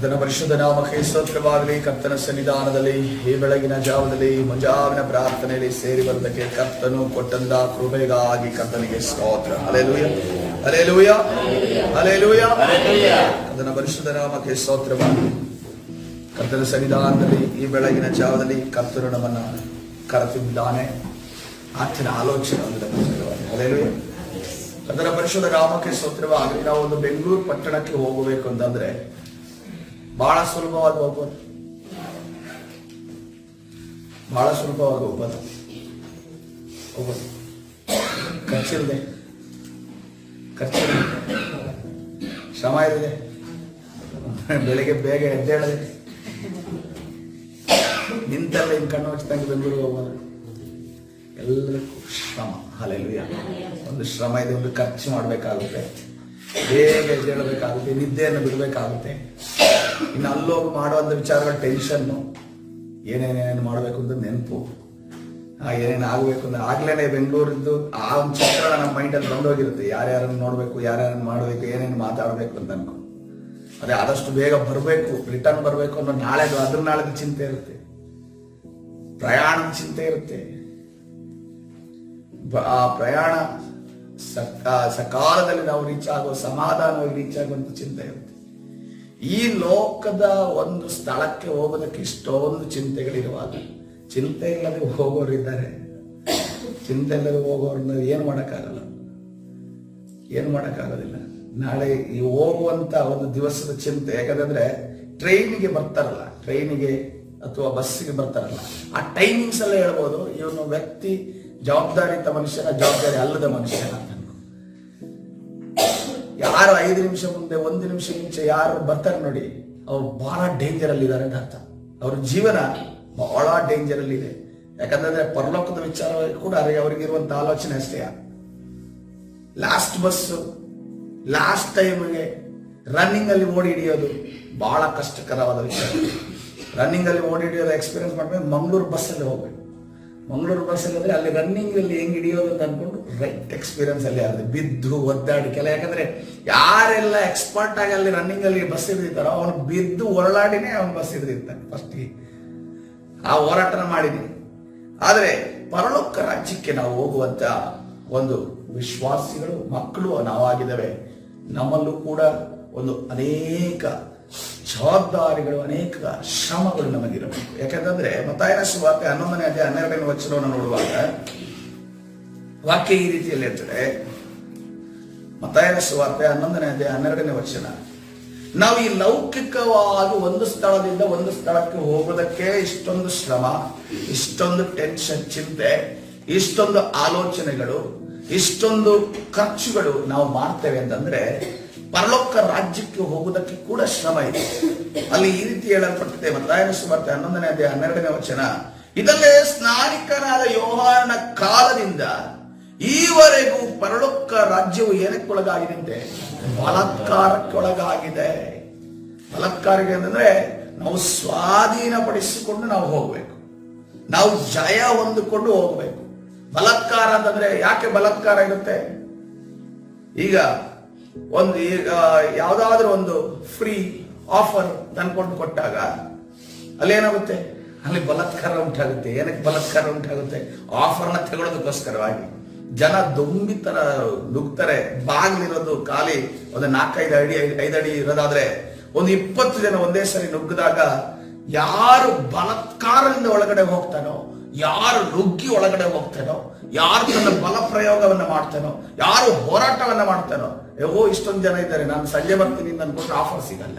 ಕರ್ತನ ಪರಿಶುದ್ಧ ನಾಮಕ್ಕೆ ಸ್ತೋತ್ರವಾಗಲಿ. ಕರ್ತನ ಸನ್ನಿಧಾನದಲ್ಲಿ ಈ ಬೆಳಗಿನ ಜಾವದಲ್ಲಿ ಮುಂಜಾವಿನ ಪ್ರಾರ್ಥನೆಯಲ್ಲಿ ಸೇರಿ ಬಂದಕ್ಕೆ ಕರ್ತನು ಕೊಟ್ಟಂತ ಕೃಪೆಗಾಗಿ ಕರ್ತನಿಗೆ ಸ್ತೋತ್ರ. Hallelujah, hallelujah, hallelujah. ಕರ್ತನ ಪರಿಶುದ್ಧ ನಾಮಕ್ಕೆ ಸ್ತೋತ್ರವಾಗಲಿ. ಕರ್ತನ ಸನ್ನಿಧಾನದಲ್ಲಿ ಈ ಬೆಳಗಿನ ಜಾವದಲ್ಲಿ ಕರ್ತನು ನಮ್ಮನ್ನ ಕರೆತಿದ್ದಾನೆ. ಆತನ ಆಲೋಚನೆ ಹಲ್ಲೆಲೂಯಾ. ಕರ್ತನ ಪರಿಶುದ್ಧ ನಾಮಕ್ಕೆ ಸ್ತೋತ್ರವಾಗಲಿ. ನಾವು ಒಂದು ಬೆಂಗಳೂರು ಪಟ್ಟಣಕ್ಕೆ ಹೋಗಬೇಕು ಅಂತಂದ್ರೆ ಬಹಳ ಸುಲಭವಾಗಿ ಹೋಗ್ಬೋದು, ಬಹಳ ಸುಲಭವಾಗಿ ಹೋಗ್ಬೋದು. ಖರ್ಚಿಲ್ಲದೆ, ಶ್ರಮ ಇದೆ, ಬೆಳಿಗ್ಗೆ ಬೇಗ ಎದ್ದೇಳದೆ, ನಿಂತಲ್ಲ ಹಿಂಗೆ ಕಣ್ಣು ಹಚ್ಚಿದಂಗೆ ಬೆಂಗಳೂರಿಗೆ ಹೋಗ್ಬೋದು. ಎಲ್ಲರಿಗೂ ಶ್ರಮ. ಹಲ್ಲೆಲೂಯಾ. ಒಂದು ಶ್ರಮ ಇದೆ, ಒಂದು ಖರ್ಚು ಮಾಡಬೇಕಾಗುತ್ತೆ, ಬೇಗ ಎದ್ದೇಳಬೇಕಾಗುತ್ತೆ, ನಿದ್ದೆಯನ್ನು ಬಿಡಬೇಕಾಗುತ್ತೆ. ಇನ್ನು ಅಲ್ಲೋಗಿ ಮಾಡುವಂಥ ವಿಚಾರಗಳ ಟೆನ್ಷನ್ನು, ಏನೇನೇನು ಮಾಡಬೇಕು ಅಂತ ನೆನಪು, ಏನೇನು ಆಗಬೇಕು ಅಂತ ಆಗ್ಲೇ ಬೆಂಗಳೂರಿದ್ದು ಆ ಒಂದು ಚಿತ್ರಣ ನಮ್ಮ ಮೈಂಡಲ್ಲಿ ಬಂದೋಗಿರುತ್ತೆ. ಯಾರ್ಯಾರನ್ನು ನೋಡಬೇಕು, ಯಾರ್ಯಾರನ್ನು ಮಾಡಬೇಕು, ಏನೇನು ಮಾತಾಡಬೇಕು ಅಂತ ಅನ್ಕೊಂಡು ಅದೇ ಆದಷ್ಟು ಬೇಗ ಬರಬೇಕು, ರಿಟರ್ನ್ ಬರಬೇಕು ಅನ್ನೋ ನಾಳೆದು ಅದ್ರ ನಾಳೆದು ಚಿಂತೆ ಇರುತ್ತೆ, ಪ್ರಯಾಣದ ಚಿಂತೆ ಇರುತ್ತೆ. ಆ ಪ್ರಯಾಣ ಸಕಾಲದಲ್ಲಿ ನಾವು ರೀಚ್ ಆಗೋ, ಸಮಾಧಾನವಾಗಿ ರೀಚ್ ಆಗುವಂತ ಚಿಂತೆ ಇರುತ್ತೆ. ಈ ಲೋಕದ ಒಂದು ಸ್ಥಳಕ್ಕೆ ಹೋಗೋದಕ್ಕೆ ಇಷ್ಟೊಂದು ಚಿಂತೆಗಳಿರುವಾಗ ಚಿಂತೆ ಇಲ್ಲದೆ ಹೋಗೋರಿದ್ದಾರೆ. ಚಿಂತೆ ಇಲ್ಲದೆ ಹೋಗೋರನ್ನ ಏನು ಮಾಡೋಕ್ಕಾಗಲ್ಲ, ಏನು ಮಾಡೋಕ್ಕಾಗೋದಿಲ್ಲ. ನಾಳೆ ಈ ಹೋಗುವಂತ ಒಂದು ದಿವಸದ ಚಿಂತೆ, ಯಾಕಂದ್ರೆ ಟ್ರೈನಿಗೆ ಬರ್ತಾರಲ್ಲ, ಟ್ರೈನಿಗೆ ಅಥವಾ ಬಸ್ಸಿಗೆ ಬರ್ತಾರಲ್ಲ, ಆ ಟೈಮಿಂಗ್ಸ್ ಎಲ್ಲ ಹೇಳ್ಬೋದು ಇವನು ವ್ಯಕ್ತಿ ಜವಾಬ್ದಾರಿತ ಮನುಷ್ಯನ, ಜವಾಬ್ದಾರಿ ಅಲ್ಲದ ಮನುಷ್ಯನ ಅಂತ. ಯಾರು 5 ನಿಮಿಷ ಮುಂದೆ, 1 ನಿಮಿಷ ಮುಂಚೆ ಯಾರು ಬರ್ತಾರೆ ನೋಡಿ, ಅವ್ರು ಬಹಳ ಡೇಂಜರ್ ಅಲ್ಲಿ ಇದ್ದಾರೆ ಅಂತ ಅರ್ಥ. ಅವ್ರ ಜೀವನ ಬಹಳ ಡೇಂಜರ್ ಅಲ್ಲಿ ಇದೆ. ಯಾಕಂದ್ರೆ ಪರಲೋಕದ ವಿಚಾರ ಕೂಡ ಅವ್ರಿಗಿರುವಂತ ಆಲೋಚನೆ ಅಷ್ಟೇ. ಲಾಸ್ಟ್ ಬಸ್, ಲಾಸ್ಟ್ ಟೈಮ್ಗೆ ರನ್ನಿಂಗ್ ಅಲ್ಲಿ ಓಡಿ ಹಿಡಿಯೋದು ಬಹಳ ಕಷ್ಟಕರವಾದ ವಿಚಾರ. ರನ್ನಿಂಗ್ ಅಲ್ಲಿ ಓಡಿ ಹಿಡಿಯೋದು ಎಕ್ಸ್ಪೀರಿಯನ್ಸ್ ಮಾಡ್ಬೇಕು. ಮಂಗಳೂರು ಬಸ್ಸಲ್ಲಿ ಹೋಗ್ಬೇಕು. ಮಂಗಳೂರು ಬಸ್ಸಲ್ಲಿ ಅಂದ್ರೆ ಅಲ್ಲಿ ರನ್ನಿಂಗ್ ಅಲ್ಲಿ ಹೆಂಗ್ ಹಿಡಿಯೋದು ಅಂತ ಅನ್ಕೊಂಡು ರೈಟ್ ಎಕ್ಸ್ಪೀರಿಯನ್ಸ್ ಅಲ್ಲಿ ಆಗುತ್ತೆ. ಬಿದ್ದು ಒದ್ದಾಡಿಕೆಲ್ಲ, ಯಾಕಂದ್ರೆ ಯಾರೆಲ್ಲ ಎಕ್ಸ್ಪರ್ಟ್ ಆಗಿ ಅಲ್ಲಿ ರನ್ನಿಂಗ್ ಅಲ್ಲಿ ಬಸ್ ಹಿಡಿದಿರ್ತಾರೋ ಅವನು ಬಿದ್ದು ಹೊರಳಾಡಿನೇ ಅವನು ಬಸ್ ಹಿಡಿದಿರ್ತಾನೆ ಫಸ್ಟ್ಗೆ. ಆ ಹೋರಾಟನ ಮಾಡಿದೀನಿ. ಆದ್ರೆ ಪರಲೋಕ ರಾಜ್ಯಕ್ಕೆ ನಾವು ಹೋಗುವಂತ ಒಂದು ವಿಶ್ವಾಸಿಗಳು, ಮಕ್ಕಳು ನಾವಾಗಿದ್ದಾವೆ. ನಮ್ಮಲ್ಲೂ ಕೂಡ ಒಂದು ಅನೇಕ ಜವಾಬ್ದಾರಿಗಳು, ಅನೇಕ ಶ್ರಮಗಳು ನಮಗಿರಬೇಕು. ಯಾಕಂತಂದ್ರೆ ಮತ್ತಾಯನ ಸುವಾರ್ತೆ 11ನೇ ಅಧ್ಯಾಯ 12ನೇ ವಚನವನ್ನು ನೋಡುವಾಗ ವಾಕ್ಯ ಈ ರೀತಿಯಲ್ಲಿ ಇರ್ತದೆ. ಮತ್ತಾಯನ ಸುವಾರ್ತೆ 11ನೇ ಅಧ್ಯಾಯ 12ನೇ ವಚನ, ನಾವು ಈ ಲೌಕಿಕವಾಗಿ ಒಂದು ಸ್ಥಳದಿಂದ ಒಂದು ಸ್ಥಳಕ್ಕೆ ಹೋಗೋದಕ್ಕೆ ಇಷ್ಟೊಂದು ಶ್ರಮ, ಇಷ್ಟೊಂದು ಟೆನ್ಷನ್, ಚಿಂತೆ, ಇಷ್ಟೊಂದು ಆಲೋಚನೆಗಳು, ಇಷ್ಟೊಂದು ಖರ್ಚುಗಳು ನಾವು ಮಾಡ್ತೇವೆ ಅಂತಂದ್ರೆ ಪರಲೋಕ ರಾಜ್ಯಕ್ಕೆ ಹೋಗುವುದಕ್ಕೆ ಕೂಡ ಶ್ರಮ ಇದೆ. ಅಲ್ಲಿ ಈ ರೀತಿ ಹೇಳಲ್ಪಟ್ಟಿದೆ. ಮತ್ತಾಯನ ಸುವಾರ್ತೆ 11ನೇ ಅಧ್ಯಾಯ 12ನೇ ವಚನ, ಇದಲ್ಲೇ ಸ್ನಾನಿಕನಾದ ಯೋಹಾನನ ಕಾಲದಿಂದ ಈವರೆಗೂ ಪರಲೋಕ ರಾಜ್ಯವು ಏನಕ್ಕೊಳಗಾಗಿದೆ? ಬಲಾತ್ಕಾರಕ್ಕೊಳಗಾಗಿದೆ. ಬಲಾತ್ಕಾರಕ್ಕೆ ಅಂತಂದ್ರೆ ನಾವು ಸ್ವಾಧೀನಪಡಿಸಿಕೊಂಡು ನಾವು ಹೋಗ್ಬೇಕು, ನಾವು ಜಯ ಹೊಂದಿಕೊಂಡು ಹೋಗ್ಬೇಕು. ಬಲಾತ್ಕಾರ ಅಂತಂದ್ರೆ ಯಾಕೆ ಬಲಾತ್ಕಾರ ಇರುತ್ತೆ? ಈಗ ಯಾವ್ದಾದ್ರೂ ಒಂದು ಫ್ರೀ ಆಫರ್ ತಂದ್ಕೊಂಡು ಕೊಟ್ಟಾಗ ಅಲ್ಲಿ ಏನಾಗುತ್ತೆ? ಅಲ್ಲಿ ಬಲಾತ್ಕಾರ ಉಂಟಾಗುತ್ತೆ. ಏನಕ್ಕೆ ಬಲಾತ್ಕಾರ ಉಂಟಾಗುತ್ತೆ? ಆಫರ್ನ ತಗೊಳ್ಳೋದಕ್ಕೋಸ್ಕರವಾಗಿ ಜನ ದೊಂಬಿತರ ನುಗ್ತಾರೆ. ಬಾಗಿಲಿರೋದು ಖಾಲಿ ಒಂದು 4-5 ಅಡಿ ಇರೋದಾದ್ರೆ ಒಂದು 20 ಜನ ಒಂದೇ ಸರಿ ನುಗ್ಗಿದಾಗ ಯಾರು ಬಲಾತ್ಕಾರದಿಂದ ಒಳಗಡೆ ಹೋಗ್ತಾನೋ, ಯಾರು ನುಗ್ಗಿ ಒಳಗಡೆ ಹೋಗ್ತಾನೋ, ಯಾರು ತನ್ನ ಬಲ ಪ್ರಯೋಗವನ್ನ ಮಾಡ್ತಾನೋ, ಯಾರು ಹೋರಾಟವನ್ನ ಮಾಡ್ತಾನೋ, ಇಷ್ಟೊಂದು ಜನ ಇದ್ದಾರೆ, ನಾನು ಸಂಜೆ ಬರ್ತೀನಿ ಅನ್ಕೊಂಡ್ರೆ ಆಫರ್ ಸಿಗಲ್ಲ.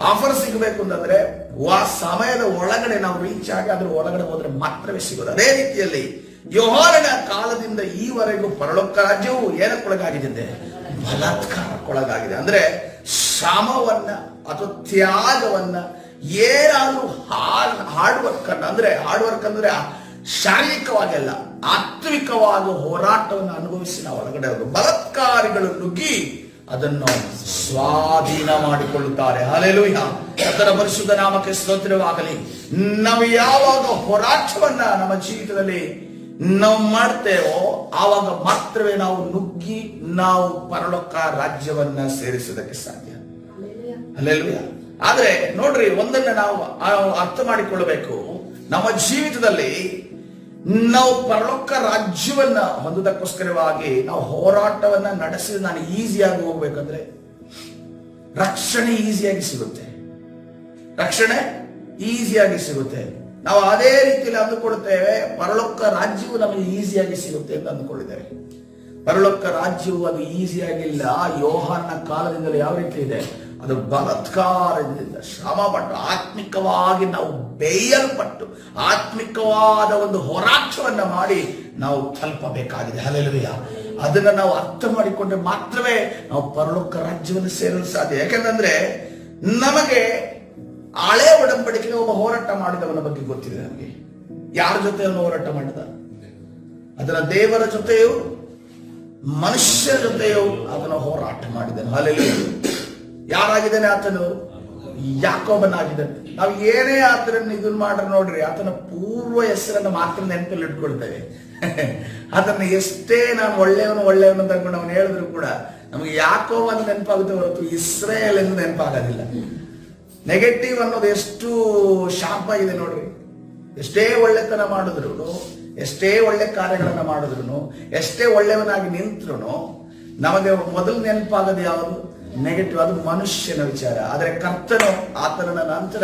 ಆಫರ್ ಸಿಗಬೇಕು ಅಂತಂದ್ರೆ ಆ ಸಮಯದ ಒಳಗಡೆ ನಾವು ರೀಚ್ ಆಗಿ ಅದ್ರ ಒಳಗಡೆ ಹೋದ್ರೆ ಮಾತ್ರವೇ ಸಿಗೋದು. ಅದೇ ರೀತಿಯಲ್ಲಿ ಯೋಹಾನನ ಕಾಲದಿಂದ ಈವರೆಗೂ ಪರಲೋಕ ರಾಜ್ಯವು ಏನಕ್ಕೊಳಗಾಗಿದೆ? ಬಲಾತ್ಕಾರಕ್ಕೊಳಗಾಗಿದೆ. ಅಂದ್ರೆ ಶ್ರಮವನ್ನ ಅಥವಾ ತ್ಯಾಗವನ್ನ, ಏನಾದ್ರೂ ಹಾರ್ಡ್ ವರ್ಕ್ ಅಂದ್ರೆ ಶಾರೀರಿಕವಾಗಿ ಅಲ್ಲ, ಆತ್ಮಿಕವಾಗಿ ಹೋರಾಟವನ್ನು ಅನುಭವಿಸಿ ನಾವು ಒಳಗಡೆ ಅವರು ಬಲಾತ್ಕಾರಿಗಳು ನುಗ್ಗಿ ಅದನ್ನು ಸ್ವಾಧೀನ ಮಾಡಿಕೊಳ್ಳುತ್ತಾರೆ. ಹಲ್ಲೆಲೂಯಾ. ಕರ್ತನ ಪರಿಶುದ್ಧ ನಾಮಕ್ಕೆ ಸ್ತೋತ್ರವಾಗಲಿ. ನಾವು ಯಾವಾಗ ಹೋರಾಟವನ್ನ ನಮ್ಮ ಜೀವಿತದಲ್ಲಿ ನಾವು ಮಾಡ್ತೇವೋ ಆವಾಗ ಮಾತ್ರವೇ ನಾವು ನುಗ್ಗಿ ನಾವು ಪರಲೋಕ ರಾಜ್ಯವನ್ನ ಸೇರಿಸುವುದಕ್ಕೆ ಸಾಧ್ಯ. ಹಲ್ಲೆಲೂಯಾ. ಆದ್ರೆ ನೋಡ್ರಿ, ಒಂದನ್ನ ನಾವು ಅರ್ಥ ಮಾಡಿಕೊಳ್ಳಬೇಕು. ನಮ್ಮ ಜೀವಿತದಲ್ಲಿ ನಾವು ಪರಲೋಕ ರಾಜ್ಯವನ್ನ ಹೊಂದುವುದಕ್ಕೋಸ್ಕರವಾಗಿ ನಾವು ಹೋರಾಟವನ್ನ ನಡೆಸಿ ನಾನು ಈಸಿಯಾಗಿ ಹೋಗ್ಬೇಕಂದ್ರೆ ರಕ್ಷಣೆ ಈಸಿಯಾಗಿ ಸಿಗುತ್ತೆ. ರಕ್ಷಣೆ ಈಸಿಯಾಗಿ ಸಿಗುತ್ತೆ. ನಾವು ಅದೇ ರೀತಿಯಲ್ಲಿ ಅಂದುಕೊಳ್ಳುತ್ತೇವೆ ಪರಲೋಕ ರಾಜ್ಯವು ನಮಗೆ ಈಸಿಯಾಗಿ ಸಿಗುತ್ತೆ ಅಂತ ಅಂದುಕೊಂಡಿದ್ದೇವೆ. ಪರಲೋಕ ರಾಜ್ಯವು ಅದು ಈಸಿಯಾಗಿಲ್ಲ. ಯೋಹಾನನ ಕಾಲದಿಂದಲೇ ಯಾವ ರೀತಿ ಇದೆ, ಅದು ಬಲಾತ್ಕಾರದಿಂದ ಶ್ರಮಪಟ್ಟು ಆತ್ಮಿಕವಾಗಿ ನಾವು ಬೇಯಲ್ಪಟ್ಟು ಆತ್ಮಿಕವಾದ ಒಂದು ಹೋರಾಟವನ್ನ ಮಾಡಿ ನಾವು ತಲುಪಬೇಕಾಗಿದೆ. ಹಲ್ಲೆಲೂಯಾ. ಅದನ್ನ ನಾವು ಅರ್ಥ ಮಾಡಿಕೊಂಡ್ರೆ ಮಾತ್ರವೇ ನಾವು ಪರಲೋಕ ರಾಜ್ಯವನ್ನು ಸೇರಲು ಸಾಧ್ಯ. ಯಾಕಂದ್ರೆ ನಮಗೆ ಹಳೆ ಒಡಂಬಡಿಕೆ ಒಬ್ಬ ಹೋರಾಟ ಮಾಡಿದವನ ಬಗ್ಗೆ ಗೊತ್ತಿದೆ. ನಮಗೆ ಯಾರ ಜೊತೆ ಅವನು ಹೋರಾಟ ಮಾಡಿದ? ಅದನ್ನ ದೇವರ ಜೊತೆಯೂ ಮನುಷ್ಯರ ಜೊತೆಯೂ ಅದನ್ನು ಹೋರಾಟ ಮಾಡಿದನು. ಹಲ್ಲೆಲೂಯಾ. ಯಾರಾಗಿದ್ದಾನೆ ಆತನು? ಯಾಕೋಬನಾಗಿದ್ದಾನೆ. ನಾವು ಏನೇ ಆತನನ್ನು ಇದನ್ನ ಮಾಡ್ರೆ ನೋಡ್ರಿ, ಆತನ ಪೂರ್ವ ಹೆಸರನ್ನು ಮಾತ್ರ ನೆನಪಲ್ಲಿ ಇಟ್ಕೊಳ್ತೇವೆ. ಅದನ್ನ ಎಷ್ಟೇ ನಾನು ಒಳ್ಳೆಯವನು ತಗೊಂಡು ಅವನು ಹೇಳಿದ್ರು ಕೂಡ ನಮಗೆ ಯಾಕೋಬ ಅಂತ ನೆನಪಾಗುತ್ತೆ ಹೊರತು ಇಸ್ರೇಲ್ ಎಂದು ನೆನಪಾಗೋದಿಲ್ಲ. ನೆಗೆಟಿವ್ ಅನ್ನೋದು ಎಷ್ಟು ಶಾಪ ಇದೆ ನೋಡ್ರಿ. ಎಷ್ಟೇ ಒಳ್ಳೆತನ ಮಾಡಿದ್ರು, ಎಷ್ಟೇ ಒಳ್ಳೆ ಕಾರ್ಯಗಳನ್ನ ಮಾಡಿದ್ರು, ಎಷ್ಟೇ ಒಳ್ಳೆಯವನಾಗಿ ನಿಂತ್ರು ನಮಗೆ ಮೊದಲು ನೆನಪಾಗದು ಯಾವುದು? ನೆಗೆಟಿವ್. ಅದು ಮನುಷ್ಯನ ವಿಚಾರ. ಆದರೆ ಕರ್ತನು ಆತನ ನಂತರ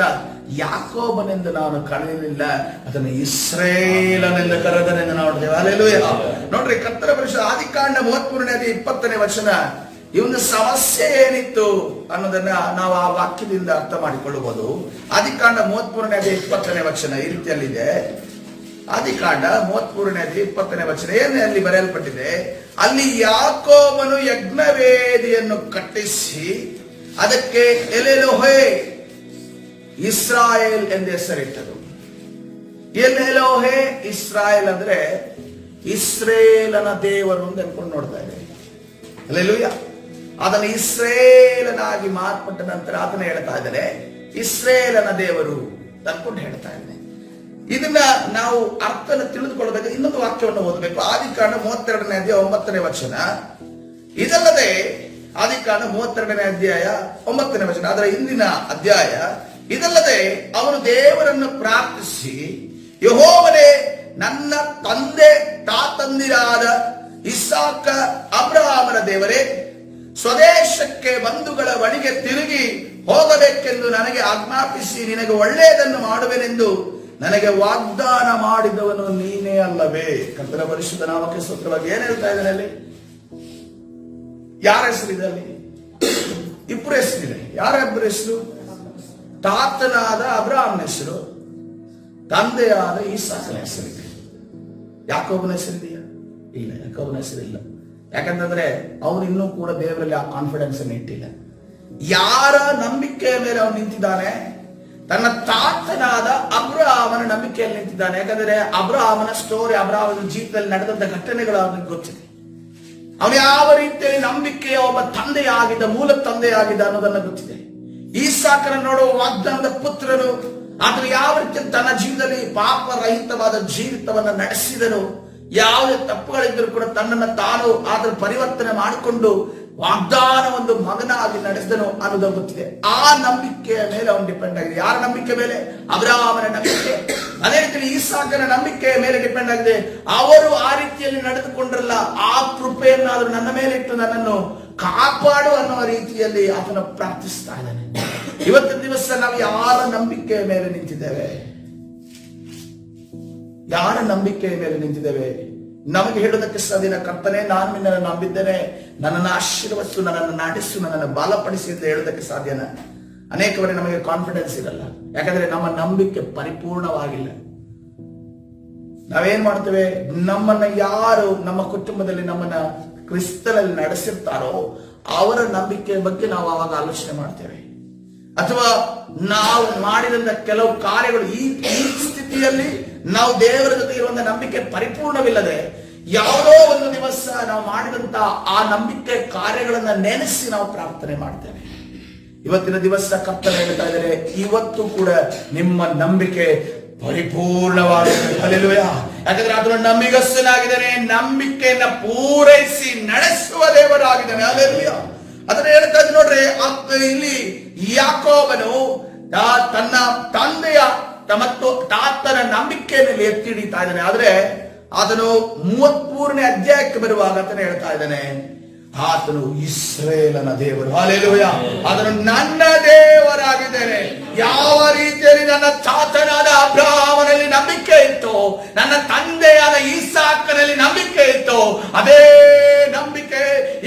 ಯಾಕೋಬನೆಂದು ನಾನು ಕಳೆಯಲಿಲ್ಲ, ಅದನ್ನು ಇಸ್ರೇಲನೆಂದು ಕರೆದನೆಂದು ನೋಡ್ತೇವೆ. ಹಲ್ಲೆಲೂಯಾ. ನೋಡ್ರಿ, ಕರ್ತನ ಪರಿಶುದ್ಧ ಆದಿಕಾಂಡ 33ನೇ 20ನೇ ವಚನ, ಈ ಒಂದು ಸಮಸ್ಯೆ ಏನಿತ್ತು ಅನ್ನೋದನ್ನ ನಾವು ಆ ವಾಕ್ಯದಿಂದ ಅರ್ಥ ಮಾಡಿಕೊಳ್ಳಬಹುದು. ಆದಿಕಾಂಡ 33ನೇ 20ನೇ ವಚನ ಈ ರೀತಿಯಲ್ಲಿದೆ. ಆದಿಕಾಂಡ 33ನೇ 20ನೇ ವಚನ ಏನೇ ಅಲ್ಲಿ ಬರೆಯಲ್ಪಟ್ಟಿದೆ, ಅಲ್ಲಿ ಯಾಕೋಬನು ಯಜ್ಞವೇದಿಯನ್ನು ಕಟ್ಟಿಸಿ ಅದಕ್ಕೆ ಎಲೆಲೋಹೆ ಇಸ್ರಾಯೇಲ್ ಎಂದು ಹೆಸರಿಟ್ಟರು. ಎಲೆಲೋಹೆ ಇಸ್ರಾಯೇಲ್ ಅಂದ್ರೆ ಇಸ್ರೇಲನ ದೇವರು ಅಂತ ಅನ್ಕೊಂಡು ನೋಡ್ತಾ ಇದ್ದೇವೆ. ಹಲ್ಲೆಲೂಯಾ. ಅದನ್ನು ಇಸ್ರೇಲನಾಗಿ ಮಾರ್ಪಟ್ಟ ನಂತರ ಆತನ ಹೇಳ್ತಾ ಇದ್ದಾರೆ ಇಸ್ರೇಲನ ದೇವರು ಅನ್ಕೊಂಡು ಹೇಳ್ತಾ ಇದ್ದಾನೆ. ಇದನ್ನ ನಾವು ಅರ್ಥನ ತಿಳಿದುಕೊಳ್ಳಬೇಕು. ಇನ್ನೊಂದು ವಾಕ್ಯವನ್ನು ಓದಬೇಕು. ಆದಿಕಾಂಡ 32ನೇ ಅಧ್ಯಾಯ 9ನೇ ವಚನ. ಇದಲ್ಲದೆ ಆದಿಕಾಂಡ 32ನೇ ಅಧ್ಯಾಯ 9ನೇ ವಚನ, ಅದರ ಹಿಂದಿನ ಅಧ್ಯಾಯ. ಇದಲ್ಲದೆ ಅವನು ದೇವರನ್ನು ಪ್ರಾರ್ಥಿಸಿ, ಯೆಹೋವನೇ, ನನ್ನ ತಂದೆ ತಾತಂದಿರಾದ ಇಸಾಕ ಅಬ್ರಹಾಮನ ದೇವರೇ, ಸ್ವದೇಶಕ್ಕೆ ಬಂಧುಗಳ ಬಳಿಗೆ ತಿರುಗಿ ಹೋಗಬೇಕೆಂದು ನನಗೆ ಆಜ್ಞಾಪಿಸಿ ನಿನಗೆ ಒಳ್ಳೆಯದನ್ನು ಮಾಡುವೆನೆಂದು ನನಗೆ ವಾಗ್ದಾನ ಮಾಡಿದವನು ನೀನೇ ಅಲ್ಲವೇ? ಕರ್ತನ ಪರಿಶುದ್ಧ ನಾಮಕ್ಕೆ ಸ್ತೋತ್ರವಾಗಿ. ಏನ್ ಹೇಳ್ತಾ ಇದ್ದಾನೆ ಅಲ್ಲಿ? ಯಾರ ಹೆಸರಿದೆ ಅಲ್ಲಿ? ಇಬ್ಬರು ಹೆಸರಿದೆ. ಯಾರ ಇಬ್ಬರು ಹೆಸರು? ತಾತನಾದ ಅಬ್ರಹಾಮನ ಹೆಸರು, ತಂದೆಯಾದ ಇಸಾಕನ ಹೆಸರಿದೆ. ಯಾಕೋಬನ ಹೆಸರಿದೆಯಾ? ಇಲ್ಲ, ಯಾಕೋಬನ ಹೆಸರಿಲ್ಲ. ಯಾಕಂತಂದ್ರೆ ಅವನು ಇನ್ನೂ ಕೂಡ ದೇವರಲ್ಲಿ ಆ ಕಾನ್ಫಿಡೆನ್ಸ್ ಅನ್ನು ಇಟ್ಟಿಲ್ಲ. ಯಾರ ನಂಬಿಕೆಯ ಮೇಲೆ ಅವನು ನಿಂತಿದ್ದಾನೆ? ತನ್ನ ತಾತನಾದ ಅಬ್ರಹಾಮನ ನಂಬಿಕೆಯಲ್ಲಿ ನಿಂತಿದ್ದಾನೆ. ಯಾಕಂದ್ರೆ ಅಬ್ರಹಾಮನ ಸ್ಟೋರಿ, ಅಬ್ರಹಾಮನ ಜೀವಿತದಲ್ಲಿ ನಡೆದಂತ ಘಟನೆಗಳು ಅವನಿಗೆ ಗೊತ್ತಿದೆ. ಅವನು ಯಾವ ರೀತಿಯಲ್ಲಿ ನಂಬಿಕೆಯ ಒಬ್ಬ ತಂದೆಯಾಗಿದ್ದ, ಮೂಲ ತಂದೆಯಾಗಿದ್ದ ಅನ್ನೋದನ್ನ ಗೊತ್ತಿದೆ. ಈಸಾಕನ ನೋಡುವ ವಾಗ್ದಾನದ ಪುತ್ರನು. ಆತನು ಯಾವ ರೀತಿ ತನ್ನ ಜೀವನದಲ್ಲಿ ಪಾಪ ರಹಿತವಾದ ಜೀವಿತವನ್ನ ನಡೆಸಿದನು. ಯಾವುದೇ ತಪ್ಪುಗಳಿದ್ದರೂ ಕೂಡ ತನ್ನನ್ನು ತಾನು ಅದರ ಪರಿವರ್ತನೆ ಮಾಡಿಕೊಂಡು ವಾಗ್ದಾನ ಒಂದು ಮಗನಾಗಿ ನಡೆಸಿದನು ಅನ್ನೋದು ಗೊತ್ತಿದೆ. ಆ ನಂಬಿಕೆಯ ಮೇಲೆ ಅವನು ಡಿಪೆಂಡ್ ಆಗಿದೆ. ಯಾರ ನಂಬಿಕೆ ಮೇಲೆ? ಅಬ್ರಹಾಮನ ನಂಬಿಕೆ. ಅದೇ ರೀತಿ ಇಸಾಕನ ನಂಬಿಕೆಯ ಮೇಲೆ ಡಿಪೆಂಡ್ ಆಗಿದೆ. ಅವರು ಆ ರೀತಿಯಲ್ಲಿ ನಡೆದುಕೊಂಡ್ರಲ್ಲ, ಆ ಕೃಪೆಯನ್ನಾದರೂ ನನ್ನ ಮೇಲೆ ಇಟ್ಟು ನನ್ನನ್ನು ಕಾಪಾಡು ಅನ್ನುವ ರೀತಿಯಲ್ಲಿ ಆತನ ಪ್ರಾರ್ಥಿಸ್ತಾ ಇದ್ದಾನೆ. ಇವತ್ತಿನ ದಿವಸ ನಾವು ಯಾರ ನಂಬಿಕೆಯ ಮೇಲೆ ನಿಂತಿದ್ದೇವೆ? ಯಾರ ನಂಬಿಕೆಯ ಮೇಲೆ ನಿಂತಿದ್ದೇವೆ? ನಮಗೆ ಹೇಳೋದಕ್ಕೆ ಸಾಧ್ಯ, ಕರ್ತನೇ ನಾನು ನಿನ್ನನ್ನು ನಂಬಿದ್ದೇನೆ, ನನ್ನನ್ನು ಆಶೀರ್ವದಿಸು, ನನ್ನನ್ನು ನಡೆಸು, ನನ್ನನ್ನು ಬಲಪಡಿಸಿ ಅಂತ ಹೇಳೋದಕ್ಕೆ ಸಾಧ್ಯನ? ಅನೇಕವರಿಗೆ ನಮಗೆ ಕಾನ್ಫಿಡೆನ್ಸ್ ಇರಲ್ಲ. ಯಾಕಂದ್ರೆ ನಮ್ಮ ನಂಬಿಕೆ ಪರಿಪೂರ್ಣವಾಗಿಲ್ಲ. ನಾವೇನ್ ಮಾಡ್ತೇವೆ? ನಮ್ಮನ್ನ ಯಾರು ನಮ್ಮ ಕುಟುಂಬದಲ್ಲಿ ನಮ್ಮನ್ನ ಕ್ರಿಸ್ತನಲ್ಲಿ ನಡೆಸಿರ್ತಾರೋ ಅವರ ನಂಬಿಕೆಯ ಬಗ್ಗೆ ನಾವು ಆವಾಗ ಆಲೋಚನೆ ಮಾಡ್ತೇವೆ. ಅಥವಾ ನಾವು ಮಾಡಿದಂತ ಕೆಲವು ಕಾರ್ಯಗಳು, ಈ ಸ್ಥಿತಿಯಲ್ಲಿ ನಾವು ದೇವರ ಜೊತೆ ಇರುವಂತ ನಂಬಿಕೆ ಪರಿಪೂರ್ಣವಿಲ್ಲದೆ ಯಾವುದೋ ಒಂದು ದಿವಸ ನಾವು ಮಾಡಿದಂತ ಆ ನಂಬಿಕೆ ಕಾರ್ಯಗಳನ್ನ ನೆನೆಸಿ ನಾವು ಪ್ರಾರ್ಥನೆ ಮಾಡ್ತೇವೆ. ಇವತ್ತಿನ ದಿವಸ ಕರ್ತನು ಹೇಳ್ತಾ ಇದ್ದಾರೆ, ಇವತ್ತು ಕೂಡ ನಿಮ್ಮ ನಂಬಿಕೆ ಪರಿಪೂರ್ಣವಾಗಿದೆ. ಹಲ್ಲೆಲೂಯಾ. ಯಾಕಂದ್ರೆ ಅದನ್ನು ನಂಬಿಗಸ್ತನಾಗಿದ್ದಾನೆ, ನಂಬಿಕೆಯನ್ನ ಪೂರೈಸಿ ನಡೆಸುವ ದೇವರಾಗಿದ್ದಾನೆ. ಹಲ್ಲೆಲೂಯಾ. ಅದನ್ನ ಹೇಳ್ತಾ ಇದ್ದೀನಿ ನೋಡ್ರಿ, ಇಲ್ಲಿ ಯಾಕೋಬನು ತನ್ನ ತಂದೆಯ ಮತ್ತು ತಾತನ ನಂಬಿಕೆಯಲ್ಲಿ ಎತ್ತಿ ಹಿಡಿತಾ ಇದ್ದಾನೆ. ಆದ್ರೆ ಆತನು 33ನೇ ಅಧ್ಯಾಯಕ್ಕೆ ಬರುವಾಗ ಆತನು ಹೇಳ್ತಾ ಇದ್ದಾನೆ, ಆತನು ಇಸ್ರೇಲನ ದೇವರು. ಹಲ್ಲೆಲೂಯಾ. ಆತನು ನನ್ನ ದೇವರಾಗಿದ್ದೇನೆ. ಯಾವ ರೀತಿಯಲ್ಲಿ ನನ್ನ ತಾತನಾದ ಅಬ್ರಹಾಮನಲ್ಲಿ ನಂಬಿಕೆ ಇತ್ತು, ನನ್ನ ತಂದೆಯಾದ ಈಸಾಕನಲ್ಲಿ ನಂಬಿಕೆ ಇತ್ತು, ಅದೇ ನಂಬಿಕೆ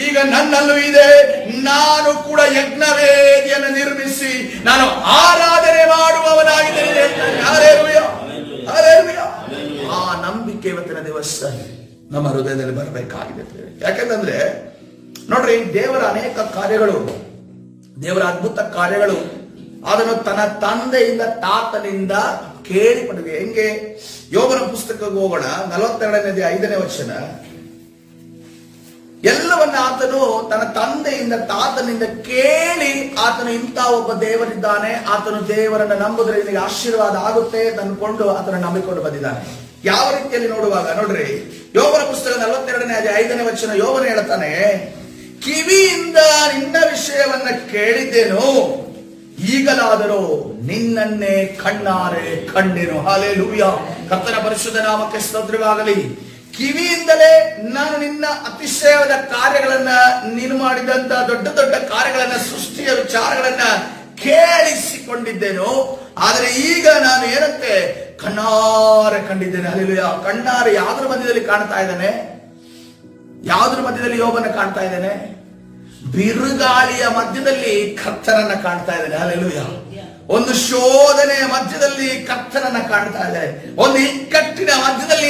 ಈಗ ನನ್ನಲ್ಲೂ ಇದೆ. ನಾನು ಕೂಡ ಯಜ್ಞವೇದಿಯನ್ನು ನಿರ್ಮಿಸಿ ನಾನು ಆರಾಧನೆ ಮಾಡುವವನಾಗಿದ್ದೇನೆ. Hallelujah, hallelujah. ಆ ನಂಬಿಕೆ ಇವತ್ತಿನ ದಿವಸ ನಮ್ಮ ಹೃದಯದಲ್ಲಿ ಬರಬೇಕಾಗಿದೆ. ಯಾಕೆಂದ್ರೆ ನೋಡ್ರಿ, ದೇವರ ಅನೇಕ ಕಾರ್ಯಗಳು, ದೇವರ ಅದ್ಭುತ ಕಾರ್ಯಗಳು ಅದನ್ನು ತನ್ನ ತಂದೆಯಿಂದ ತಾತನಿಂದ ಕೇಳಿಪಟ್ಟಿದೆ. ಹೆಂಗೆ? ಯೋಬನ ಪುಸ್ತಕಕ್ಕೆ ಹೋಗೋಣ, 42ನೇ 5ನೇ ವಚನ. ಎಲ್ಲವನ್ನ ಆತನು ತನ್ನ ತಂದೆಯಿಂದ ತಾತನಿಂದ ಕೇಳಿ ಆತನು ಇಂಥ ಒಬ್ಬ ದೇವರಿದ್ದಾನೆ, ಆತನು ದೇವರನ್ನ ನಂಬುವುದರಿಂದ ಆಶೀರ್ವಾದ ಆಗುತ್ತೆ ಅಂತ ಅನ್ಕೊಂಡು ಆತನ ನಂಬಿಕೊಂಡು ಬಂದಿದ್ದಾನೆ. ಯಾವ ರೀತಿಯಲ್ಲಿ ನೋಡುವಾಗ ನೋಡ್ರಿ, ಯೋಬನ ಪುಸ್ತಕ 42ನೇ 5ನೇ ವಚನ. ಯೋಬನ ಹೇಳ್ತಾನೆ, ಕಿವಿಯಿಂದ ನಿನ್ನ ವಿಷಯವನ್ನ ಕೇಳಿದ್ದೇನು, ಈಗಲಾದರೂ ನಿನ್ನನ್ನೇ ಕಣ್ಣಾರೆ ಕಂಡೆನು. ಹಲ್ಲೆಲೂಯಾ. ಕರ್ತನ ಪರಿಶುದ್ಧ ನಾಮಕ್ಕೆ ಸ್ತೋತ್ರವಾಗಲಿ. ಕಿವಿಯಿಂದಲೇ ನಾನು ನಿನ್ನ ಅತಿಶಯವಾದ ಕಾರ್ಯಗಳನ್ನ, ನೀನು ಮಾಡಿದಂತ ದೊಡ್ಡ ದೊಡ್ಡ ಕಾರ್ಯಗಳನ್ನ, ಸೃಷ್ಟಿಯ ವಿಚಾರಗಳನ್ನ ಕೇಳಿಸಿಕೊಂಡಿದ್ದೇನು. ಆದ್ರೆ ಈಗ ನಾನು ಏನಂತೆ ಕಣ್ಣಾರೆ ಕಂಡಿದ್ದೇನೆ. ಹಲ್ಲೆಲೂಯಾ. ಕಣ್ಣಾರೆ ಯಾವ್ದ್ರ ಮಧ್ಯದಲ್ಲಿ ಕಾಣ್ತಾ ಇದ್ದಾನೆ? ಯಾವ್ದ್ರ ಮಧ್ಯದಲ್ಲಿ ಯೋಬನ ಕಾಣ್ತಾ ಇದ್ದಾನೆ? ಬಿರುಗಾಳಿಯ ಮಧ್ಯದಲ್ಲಿ ಕರ್ತನನ್ನ ಕಾಣ್ತಾ ಇದ್ದಾನೆ. ಹಲ್ಲೆಲೂಯಾ. ಒಂದು ಶೋಧನೆಯ ಮಧ್ಯದಲ್ಲಿ ಕರ್ತನನ್ನ ಕಾಣ್ತಾ ಇದ್ದಾರೆ, ಒಂದು ಇಕ್ಕಟ್ಟಿನ ಮಧ್ಯದಲ್ಲಿ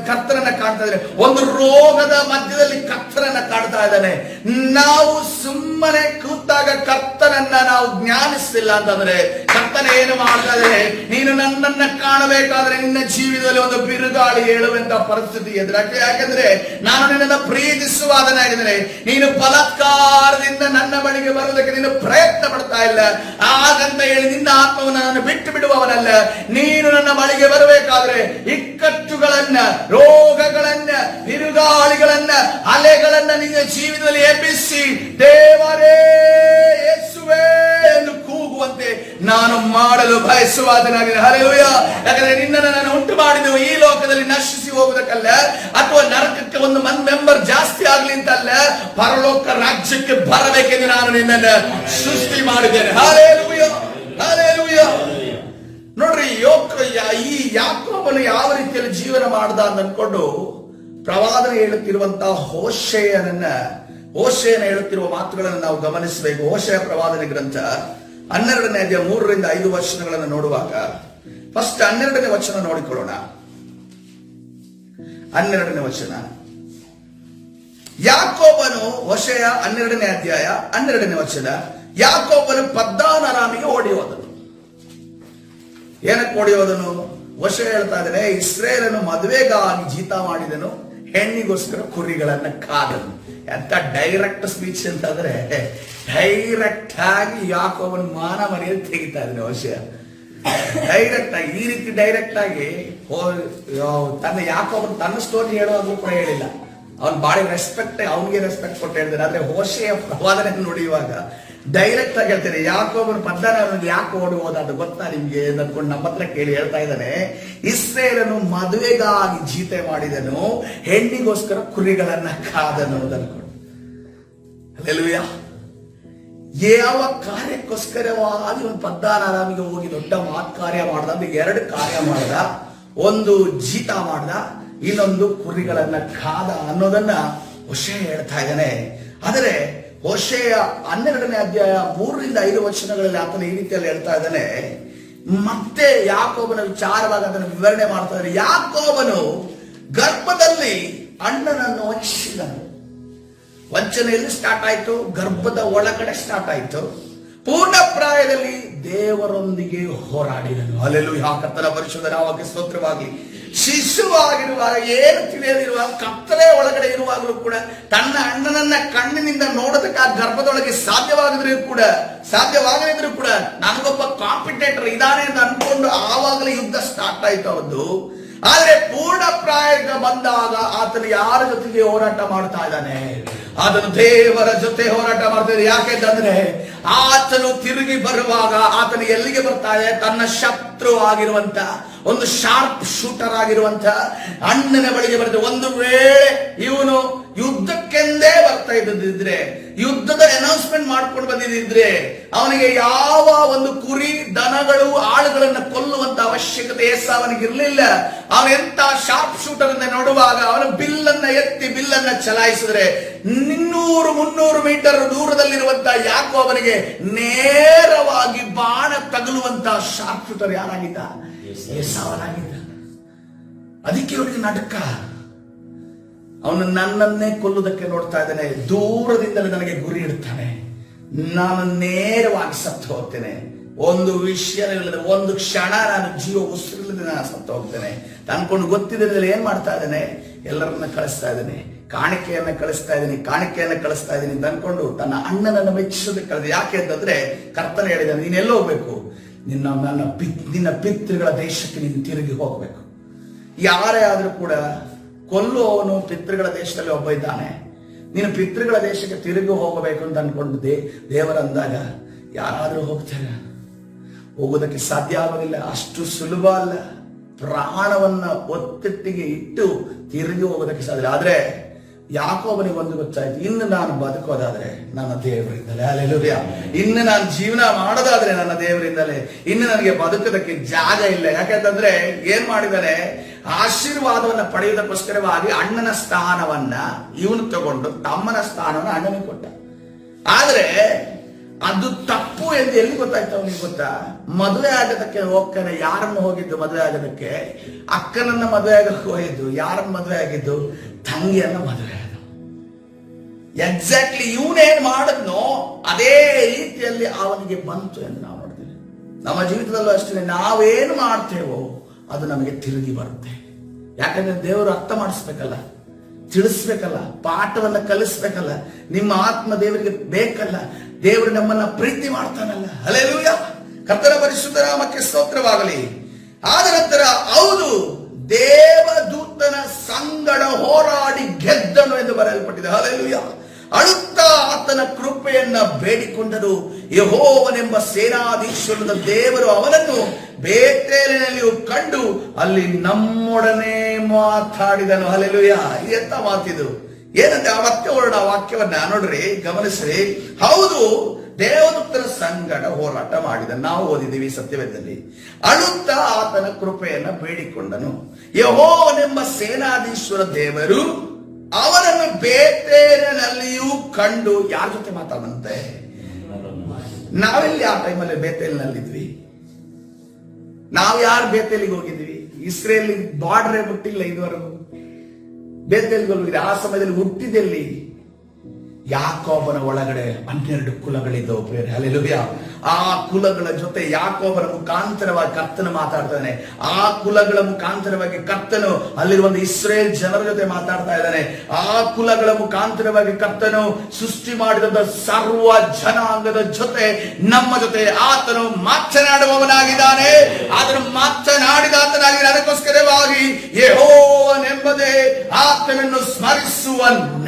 ಕರ್ತನನ್ನ ಕಾಣ್ತಾ ಇದ್ದಾರೆ, ಒಂದು ರೋಗದ ಮಧ್ಯದಲ್ಲಿ ಕರ್ತನನ್ನ ಕಾಣ್ತಾ ಇದ್ದಾನೆ. ನಾವು ಸುಮ್ಮನೆ ಕೂತಾಗ ಕರ್ತನನ್ನ ನಾವು ಜ್ಞಾನಿಸ್ತಿಲ್ಲ ಅಂತಂದ್ರೆ ಕರ್ತನ ಏನು ಮಾಡ್ತಾ ಇದ್ದಾರೆ? ನೀನು ನನ್ನನ್ನ ಕಾಣಬೇಕಾದ್ರೆ ನಿನ್ನ ಜೀವಿತದಲ್ಲಿ ಒಂದು ಬಿರುಗಾಳಿ ಹೇಳುವಂತ ಪರಿಸ್ಥಿತಿ ಎದುರಾಗ್ತದೆ. ಯಾಕಂದ್ರೆ ನಾನು ನಿನ್ನನ್ನು ಪ್ರೀತಿಸುವಾದನಾಗಿದ್ದೇನೆ. ನೀನು ಬಲಾತ್ಕಾರದಿಂದ ನನ್ನ ಬಳಿಗೆ ಬರುವುದಕ್ಕೆ ನೀನು ಪ್ರಯತ್ನ ಪಡ್ತಾ ಇಲ್ಲ. ಹಾಗಂತ ಹೇಳಿ ನಿನ್ನ ಆತ್ಮವನ್ನು ನಾನು ಬಿಟ್ಟು ಬಿಡುವವನಲ್ಲ. ನೀನು ನನ್ನ ಬಳಿಗೆ ಬರಬೇಕಾದ್ರೆ ಇಕ್ಕಟ್ಟುಗಳನ್ನ, ರೋಗಗಳನ್ನ, ಬಿರುಗಾಳಿಗಳನ್ನ, ಅಲೆಗಳನ್ನ ನಿನ್ನ ಜೀವಿತದಲ್ಲಿ ಎಬ್ಬಿಸಿ ದೇವರೇ ಯೇಸುವೇ ಎಂದು ಕೂಗುವಂತೆ ನಾನು ಮಾಡಲು ಬಯಸುವಾದನಾಗಿದೆ. ಹಲ್ಲೆಲೂಯಾ. ಯಾಕಂದ್ರೆ ನಿನ್ನನ್ನು ನಾನು ಉಂಟು ಮಾಡಿದೆವು ಈ ಲೋಕದಲ್ಲಿ ನಶಿಸಿ ಹೋಗುವುದಕ್ಕಲ್ಲ, ಅಥವಾ ನರಕಕ್ಕೆ ಒಂದು ಮೆಂಬರ್ ಜಾಸ್ತಿ ಆಗ್ಲಿ ಅಂತಲ್ಲ, ಪರಲೋಕ ರಾಜ್ಯಕ್ಕೆ ಬರಬೇಕೆಂದು ನಾನು ನಿನ್ನನ್ನು ಸೃಷ್ಟಿ ಮಾಡಿದ್ದೇನೆ. Hallelujah, hallelujah. ನೋಡ್ರಿ, ಈ ಯಾಕೋಬನು ಯಾವ ರೀತಿಯಲ್ಲಿ ಜೀವನ ಮಾಡ್ದ ಅಂತ ಅನ್ಕೊಂಡು ಪ್ರವಾದನೆ ಹೇಳುತ್ತಿರುವಂತಹ ಹೋಶೇಯನ ಹೇಳುತ್ತಿರುವ ಮಾತುಗಳನ್ನು ನಾವು ಗಮನಿಸಬೇಕು. ಹೋಶೇಯ ಪ್ರವಾದನೆ ಗ್ರಂಥ 12ನೇ ಅಧ್ಯಾಯ 3ರಿಂದ 5 ವಚನಗಳನ್ನು ನೋಡುವಾಗ ಫಸ್ಟ್ 12ನೇ ವಚನ ನೋಡಿಕೊಳ್ಳೋಣ. 12ನೇ ವಚನ. ಯಾಕೋಬನು, ಹೋಶೇಯ 12ನೇ ಅಧ್ಯಾಯ 12ನೇ ವಚನ. ಯಾಕೋಬನು ಪದ್ದಾನ್ ಅರಾಮಿಗೆ ಓಡಿ ಹೋದನು. ಏನಕ್ಕೆ ಓಡಿ ಹೋದನು? ಹೋಶೇಯ ಹೇಳ್ತಾ ಇದ್ದಾನೆ, ಇಸ್ರೇಲನು ಮದುವೆಗಾಗಿ ಜೀತ ಮಾಡಿದನು, ಹೆಣ್ಣಿಗೋಸ್ಕರ ಕುರಿಗಳನ್ನ ಕಾದನು. ಎಂತ ಡೈರೆಕ್ಟ್ ಸ್ಪೀಚ್ ಅಂತಂದ್ರೆ, ಡೈರೆಕ್ಟ್ ಆಗಿ ಯಾಕೋಬನ ಮಾನ ಮರ್ಯಾದೆ ತೆಗಿತಾ ಇದ್ದಾನೆ ಹೋಶೇಯ. ಡೈರೆಕ್ಟ್ ಆಗಿ, ಈ ರೀತಿ ಡೈರೆಕ್ಟ್ ಆಗಿ ತನ್ನ ಯಾಕೋಬನ್ ತನ್ನ ಸ್ಟೋರಿ ಹೇಳುವಾಗೂ ಕೂಡ ಹೇಳಿಲ್ಲ. ಅವ್ನು ಬಾಡಿ ರೆಸ್ಪೆಕ್ಟ್, ಅವನಿಗೆ ರೆಸ್ಪೆಕ್ಟ್ ಕೊಟ್ಟು ಹೇಳಿದಾರೆ. ಆದ್ರೆ ಹೋಶೇಯ ಪ್ರವಾದನೆ ನೋಡಿಯುವಾಗ ಡೈರೆಕ್ಟ್ ಆಗಿ ಹೇಳ್ತಾರೆ, ಯಾಕೋಬನ ಪದ್ದಾನ ಯಾಕೆ ಓಡಿ ಹೋದ ಅದು ಗೊತ್ತಾ ನಿಮ್ಗೆ ಅಂದ್ಕೊಂಡು ನಮ್ಮ ಹತ್ರ ಕೇಳಿ ಹೇಳ್ತಾ ಇದ್ದಾನೆ, ಇಸ್ರೇಲನು ಮದುವೆಗಾಗಿ ಜೀತೆ ಮಾಡಿದನು, ಹೆಣ್ಣಿಗೋಸ್ಕರ ಕುರಿಗಳನ್ನ ಕಾದನು ಅಂದ್ಕೊಂಡು. ಹಲ್ಲೆಲೂಯಾ. ಯಾವ ಕಾರ್ಯಕ್ಕೋಸ್ಕರವಾಗಿ ಒಂದು ಪದ್ದಾನ ಆರಾಮಿಗೆ ಹೋಗಿ ದೊಡ್ಡ ಕಾರ್ಯ ಮಾಡ್ದ ಅಂದ್ರೆ 2 ಕಾರ್ಯ ಮಾಡ್ದ. ಒಂದು ಜೀತ ಮಾಡ್ದ, ಇನ್ನೊಂದು ಕುರಿಗಳನ್ನ ಕಾದ ಅನ್ನೋದನ್ನ ಹೋಶೇಯ ಹೇಳ್ತಾ ಇದ್ದಾನೆ. ಆದರೆ ಹೋಶೇಯ 12ನೇ ಅಧ್ಯಾಯ 3ರಿಂದ 5 ವಚನಗಳಲ್ಲಿ ಆತನ ಈ ರೀತಿಯಲ್ಲಿ ಹೇಳ್ತಾ ಇದ್ದಾನೆ. ಮತ್ತೆ ಯಾಕೋಬನ ವಿಚಾರವಾಗಿ ಅದನ್ನು ವಿವರಣೆ ಮಾಡ್ತಾ ಇದ್ದಾರೆ. ಯಾಕೋಬನು ಗರ್ಭದಲ್ಲಿ ಅಣ್ಣನನ್ನು ವಂಚಿಸಿದನು. ವಂಚನೆಯಲ್ಲಿ ಸ್ಟಾರ್ಟ್ ಆಯ್ತು, ಗರ್ಭದ ಒಳಗಡೆ ಸ್ಟಾರ್ಟ್ ಆಯ್ತು. ಪೂರ್ಣ ಪ್ರಾಯದಲ್ಲಿ ದೇವರೊಂದಿಗೆ ಹೋರಾಡಿದನು. ಹಲ್ಲೆಲೂಯಾ. ಕರ್ತನ ಪರಿಶುದ್ಧ ನಾಮಕ್ಕೆ ಸ್ತೋತ್ರವಾಗಲಿ. ಶಿಶುವಾಗಿರುವಾಗ, ಏನು ತಿಳಿಯದಿರುವಾಗ, ಕತ್ತಲೆ ಒಳಗಡೆ ಇರುವಾಗಲೂ ಕೂಡ ತನ್ನ ಅಣ್ಣನನ್ನ ಕಣ್ಣಿನಿಂದ ನೋಡೋದಕ್ಕೆ ಆ ಗರ್ಭದೊಳಗೆ ಸಾಧ್ಯವಾಗದಿದ್ರು ಕೂಡ ನನಗೊಬ್ಬ ಕಾಂಪಿಟೇಟರ್ ಇದಾನೆ ಅಂತ ಅನ್ಕೊಂಡು ಆವಾಗಲೇ ಯುದ್ಧ ಸ್ಟಾರ್ಟ್ ಆಯ್ತು ಅವತ್ತು. ಆದ್ರೆ ಪೂರ್ಣ ಪ್ರಾಯಕ್ಕೆ ಬಂದಾಗ ಆತನು ಯಾರ ಜೊತೆಗೆ ಹೋರಾಟ ಮಾಡ್ತಾ ಇದ್ದಾನೆ? ಆತನು ದೇವರ ಜೊತೆ ಹೋರಾಟ ಮಾಡ್ತಾ. ಯಾಕೆಂತಂದ್ರೆ ಆತನು ತಿರುಗಿ ಬರುವಾಗ ಆತನು ಎಲ್ಲಿಗೆ ಬರ್ತಾ ಇದೆ? ತನ್ನ ಶತ್ರು ಆಗಿರುವಂತ ಒಂದು ಶಾರ್ಪ್ ಶೂಟರ್ ಆಗಿರುವಂತ ಅಣ್ಣನ ಬಳಿಗೆ ಬರುತ್ತೆ. ಒಂದು ವೇಳೆ ಇವನು ಯುದ್ಧಕ್ಕೆಂದೇ ಬರ್ತಾ ಇದ್ದಿದ್ರೆ, ಯುದ್ಧದ ಅನೌನ್ಸ್ಮೆಂಟ್ ಮಾಡ್ಕೊಂಡು ಬಂದಿದ್ರೆ, ಅವನಿಗೆ ಯಾವ ಒಂದು ಕುರಿ ದನಗಳು ಆಳುಗಳನ್ನ ಕೊಲ್ಲುವಂತ ಅವಶ್ಯಕತೆ ಏಸಾವನಿಗೆ ಇರಲಿಲ್ಲ. ಅವನು ಎಂತ ಶಾರ್ಪ್ ಶೂಟರ್ ಅಂತ ನೋಡುವಾಗ ಅವನ ಬಿಲ್ಲನ್ನ ಎತ್ತಿ ಬಿಲ್ಲನ್ನ ಚಲಾಯಿಸಿದ್ರೆ 200-300 ಮೀಟರ್ ದೂರದಲ್ಲಿರುವಂತ ಯಾಕೋಬನಿಗೆ ನೇರವಾಗಿ ಬಾಣ ತಗುಲುವಂತ ಶಾರ್ಪ್ ಶೂಟರ್ ಯಾರಾಗಿದ್ದ? ಏಸಾವನಾಗಿದ್ದ. ಅದಕ್ಕೆ ಅವನಿಗೆ ನಡುಕ. ಅವನು ನನ್ನನ್ನೇ ಕೊಲ್ಲುವುದಕ್ಕೆ ನೋಡ್ತಾ ಇದ್ದಾನೆ, ದೂರದಿಂದಲೇ ನನಗೆ ಗುರಿ ಇಡ್ತಾನೆ, ನಾನು ನೇರವಾಗಿ ಸತ್ತು ಹೋಗ್ತೇನೆ, ಒಂದು ವಿಷಯವಿಲ್ಲದೆ ಒಂದು ಕ್ಷಣ ನಾನು ಜೀವ ಉಸಿರಿಲ್ಲದೆ ನಾನು ಸತ್ತು ಹೋಗ್ತೇನೆ ಅನ್ಕೊಂಡು ಗೊತ್ತಿದ್ರೆ ಏನ್ ಮಾಡ್ತಾ ಇದ್ದಾನೆ? ಎಲ್ಲರನ್ನ ಕಳಿಸ್ತಾ ಇದ್ದಾನೆ, ಕಾಣಿಕೆಯನ್ನ ಕಳಿಸ್ತಾ ಇದ್ದೀನಿ ಅಂತ ಅನ್ಕೊಂಡು ತನ್ನ ಅಣ್ಣನನ್ನು ಮೆಚ್ಚಿಸೋದಕ್ಕೆ ಕಳೆದ. ಯಾಕೆ ಅಂತಂದ್ರೆ ಕರ್ತನ ಹೇಳಿದ್ದಾನೆ, ನೀನ್ ಎಲ್ಲಿ ಹೋಗ್ಬೇಕು? ನಿನ್ನ ಪಿತೃಗಳ ದೇಶಕ್ಕೆ ನೀನು ತಿರುಗಿ ಹೋಗ್ಬೇಕು. ಯಾರೇ ಆದ್ರೂ ಕೂಡ ಕೊಲ್ಲುವವನು ಪಿತೃಗಳ ದೇಶದಲ್ಲಿ ಒಬ್ಬ ಇದ್ದಾನೆ. ನೀನು ಪಿತೃಗಳ ದೇಶಕ್ಕೆ ತಿರುಗಿ ಹೋಗಬೇಕು ಅಂತ ಅನ್ಕೊಂಡು ದೇವರಂದಾಗ ಯಾರಾದ್ರೂ ಹೋಗ್ತಾರೆ? ಹೋಗೋದಕ್ಕೆ ಸಾಧ್ಯ ಆಗೋದಿಲ್ಲ, ಅಷ್ಟು ಸುಲಭ ಅಲ್ಲ. ಪ್ರಾಣವನ್ನ ಒತ್ತಿಟ್ಟಿಗೆ ಇಟ್ಟು ತಿರುಗಿ ಹೋಗೋದಕ್ಕೆ ಸಾಧ್ಯ. ಆದ್ರೆ ಯಾಕೋಬನಿಗೆ ಒಂದು ಗೊತ್ತಾಯ್ತು, ಇನ್ನು ನಾನು ಬದುಕೋದಾದ್ರೆ ನನ್ನ ದೇವರಿಂದಲೇ, ಹಲ್ಲೆಲೂಯಾ. ಇನ್ನು ನಾನು ಜೀವನ ಮಾಡೋದಾದ್ರೆ ನನ್ನ ದೇವರಿಂದಲೇ, ಇನ್ನು ನನಗೆ ಬದುಕೋದಕ್ಕೆ ಜಾಗ ಇಲ್ಲ. ಯಾಕೆಂತಂದ್ರೆ ಏನ್ ಮಾಡಿದಾನೆ? ಆಶೀರ್ವಾದವನ್ನ ಪಡೆಯುವುದಕ್ಕೋಸ್ಕರವಾಗಿ ಅಣ್ಣನ ಸ್ಥಾನವನ್ನ ಇವನು ತಗೊಂಡು ತಮ್ಮನ ಸ್ಥಾನವನ್ನ ಅಣ್ಣನಿಗೆ ಕೊಟ್ಟ. ಆದ್ರೆ ಅದು ತಪ್ಪು ಎಂದು ಎಲ್ಲಿ ಗೊತ್ತಾಯ್ತು ಅವನಿಗೆ ಗೊತ್ತಾ? ಮದುವೆ ಆಗೋದಕ್ಕೆ ಹೋಗ್ತಾನೆ. ಯಾರನ್ನು ಹೋಗಿದ್ದು ಮದುವೆ ಆಗೋದಕ್ಕೆ? ಅಕ್ಕನನ್ನ ಮದುವೆ ಆಗಕ್ಕೆ ಹೋಗಿದ್ದು. ಯಾರನ್ನ ಮದುವೆ ಆಗಿದ್ದು? ತಂಗಿಯನ್ನ ಮದುವೆ ಆದ. ಎಕ್ಸಾಕ್ಟ್ಲಿ ಇವನೇನ್ ಮಾಡಿದ್ನೋ ಅದೇ ರೀತಿಯಲ್ಲಿ ಅವನಿಗೆ ಬಂತು ಎಂದು ನಾವು ನೋಡ್ತೀವಿ. ನಮ್ಮ ಜೀವಿತದಲ್ಲೂ ಅಷ್ಟೇ, ನಾವೇನು ಮಾಡ್ತೇವೋ ಅದು ನಮಗೆ ತಿರುಗಿ ಬರುತ್ತೆ. ಯಾಕಂದ್ರೆ ದೇವರು ಅರ್ಥ ಮಾಡಿಸ್ಬೇಕಲ್ಲ, ತಿಳಿಸ್ಬೇಕಲ್ಲ, ಪಾಠವನ್ನ ಕಲಿಸ್ಬೇಕಲ್ಲ. ನಿಮ್ಮ ಆತ್ಮ ದೇವರಿಗೆ ಬೇಕಲ್ಲ. ದೇವರು ನಮ್ಮನ್ನ ಪ್ರೀತಿ ಮಾಡ್ತಾನಲ್ಲ. ಹಲ್ಲೆಲೂಯಾ. ಕರ್ತನ ಪರಿಶುದ್ಧ ನಾಮಕ್ಕೆ ಸ್ತೋತ್ರವಾಗಲಿ. ಆದ ನಂತರ ಹೌದು, ದೇವದೂತನ ಸಂಗಡ ಹೋರಾಡಿ ಗೆದ್ದನು ಎಂದು ಬರೆಯಲ್ಪಟ್ಟಿದೆ. ಹಲ್ಲೆಲೂಯಾ. ಅಳುತ್ತಾ ಆತನ ಕೃಪೆಯನ್ನ ಬೇಡಿಕೊಂಡರು. ಯೆಹೋವನೆಂಬ ಸೇನಾಧೀಶ್ವರನ ದೇವರು ಅವನನ್ನು ಬೇತೇಲಿನಲ್ಲಿಯೂ ಕಂಡು ಅಲ್ಲಿ ನಮ್ಮೊಡನೆ ಮಾತಾಡಿದನು. ಹಲ್ಲೆಲೂಯಾ. ಎಂತ ಮಾತಿದು! ಏನಂತೆ ಆ ವಾಕ್ಯವನ್ನ ನೋಡ್ರಿ, ಗಮನಿಸ್ರಿ. ಹೌದು, ದೇವದೂತನ ಸಂಗಡ ಹೋರಾಟ ಮಾಡಿದ. ನಾವು ಓದಿದ್ದೀವಿ ಸತ್ಯವೇದದಲ್ಲಿ. ಅಳುತ್ತಾ ಆತನ ಕೃಪೆಯನ್ನ ಬೇಡಿಕೊಂಡನು. ಯೆಹೋವನೆಂಬ ಸೇನಾಧೀಶ್ವರ ದೇವರು ಅವನನ್ನು ಬೇತೇಲಿನಲ್ಲಿಯೂ ಕಂಡು. ಯಾರ ಜೊತೆ ಮಾತಾಡಂತೆ? ನಾವೆಲ್ಲಿ ಆ ಟೈಮಲ್ಲಿ ಬೇತೇಲಿನಲ್ಲಿದ್ವಿ? ನಾವು ಯಾರು ಬೇತೇಲಿಗೆ ಹೋಗಿದ್ವಿ? ಇಸ್ರೇಲ್ ಬಾರ್ಡರೇ ಬಿಟ್ಟಿಲ್ಲ ಇದುವರೆಗೂ. ಬೇತೇಲಿಗೆ ಹೋಗಿದ್ವಿ. ಆ ಸಮಯದಲ್ಲಿ ಹುಟ್ಟಿದಲ್ಲಿ ಯಾಕೋಬನ ಒಳಗಡೆ 12 ಕುಲಗಳಿದ್ದವು ಪ್ರೇರೆ. ಹಲ್ಲೆಲೂಯಾ. ಆ ಕುಲಗಳ ಜೊತೆ ಯಾಕೋಬನ ಮುಖಾಂತರವಾಗಿ ಕರ್ತನು ಮಾತಾಡ್ತಾನೆ. ಆ ಕುಲಗಳ ಮುಖಾಂತರವಾಗಿ ಕರ್ತನು ಅಲ್ಲಿರುವ ಇಸ್ರೇಲ್ ಜನರ ಜೊತೆ ಮಾತಾಡ್ತಾ ಇದ್ದಾನೆ. ಆ ಕುಲಗಳ ಮುಖಾಂತರವಾಗಿ ಕರ್ತನು ಸೃಷ್ಟಿ ಮಾಡಿದ ಸರ್ವ ಜನಾಂಗದ ಜೊತೆ, ನಮ್ಮ ಜೊತೆ ಆತನು ಮಾತನಾಡುವವನಾಗಿದ್ದಾನೆ. ಆತನು ಮಾತನಾಡಿದಾತನಾಗಿ ಅದಕ್ಕೋಸ್ಕರವಾಗಿ ಯೆಹೋವನೆಂಬುದೇ ಆತನನ್ನು ಸ್ಮರಿಸುವ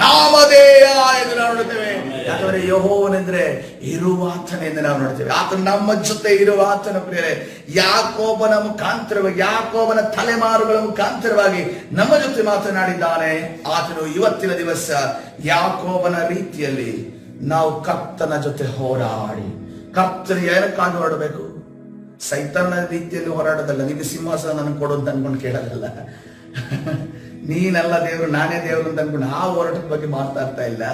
ನಾಮಧೇಯ ಎಂದು ನಾವು ನೋಡುತ್ತೇವೆ. ಯಾಕಂದ್ರೆ ಯೆಹೋವನೆಂದ್ರೆ ಇರುವಾತನ ಎಂದು ನಾವು ನೋಡ್ತೇವೆ. ಆತನು ನಮ್ಮ ಜೊತೆ ಇರುವಾತನ ಪ್ರಿಯರೇ. ಯಾಕೋಬನ ಮುಖಾಂತರವಾಗಿ, ಯಾಕೋಬನ ತಲೆಮಾರುಗಳ ಮುಖಾಂತರವಾಗಿ ನಮ್ಮ ಜೊತೆ ಮಾತನಾಡಿದ್ದಾನೆ. ಆತನು ಇವತ್ತಿನ ದಿವಸ ಯಾಕೋಬನ ರೀತಿಯಲ್ಲಿ ನಾವು ಕರ್ತನ ಜೊತೆ ಹೋರಾಡಿ, ಕರ್ತನ ಏನಕ್ಕಾಗಿ ಹೊರಡಬೇಕು? ಸೈತಾನನ ರೀತಿಯಲ್ಲಿ ಹೋರಾಡೋದಲ್ಲ. ನಿಮಗೆ ಸಿಂಹಾಸನ ನನಗೆ ಕೊಡು ಅಂತ ಅನ್ಕೊಂಡು ಕೇಳೋದಲ್ಲ. ನೀನಲ್ಲ ದೇವರು, ನಾನೇ ದೇವರು ಅಂತ ಅನ್ಕೊಂಡು ಆ ಹೋರಾಟದ ಬಗ್ಗೆ ಮಾತಾಡ್ತಾ ಇಲ್ಲ.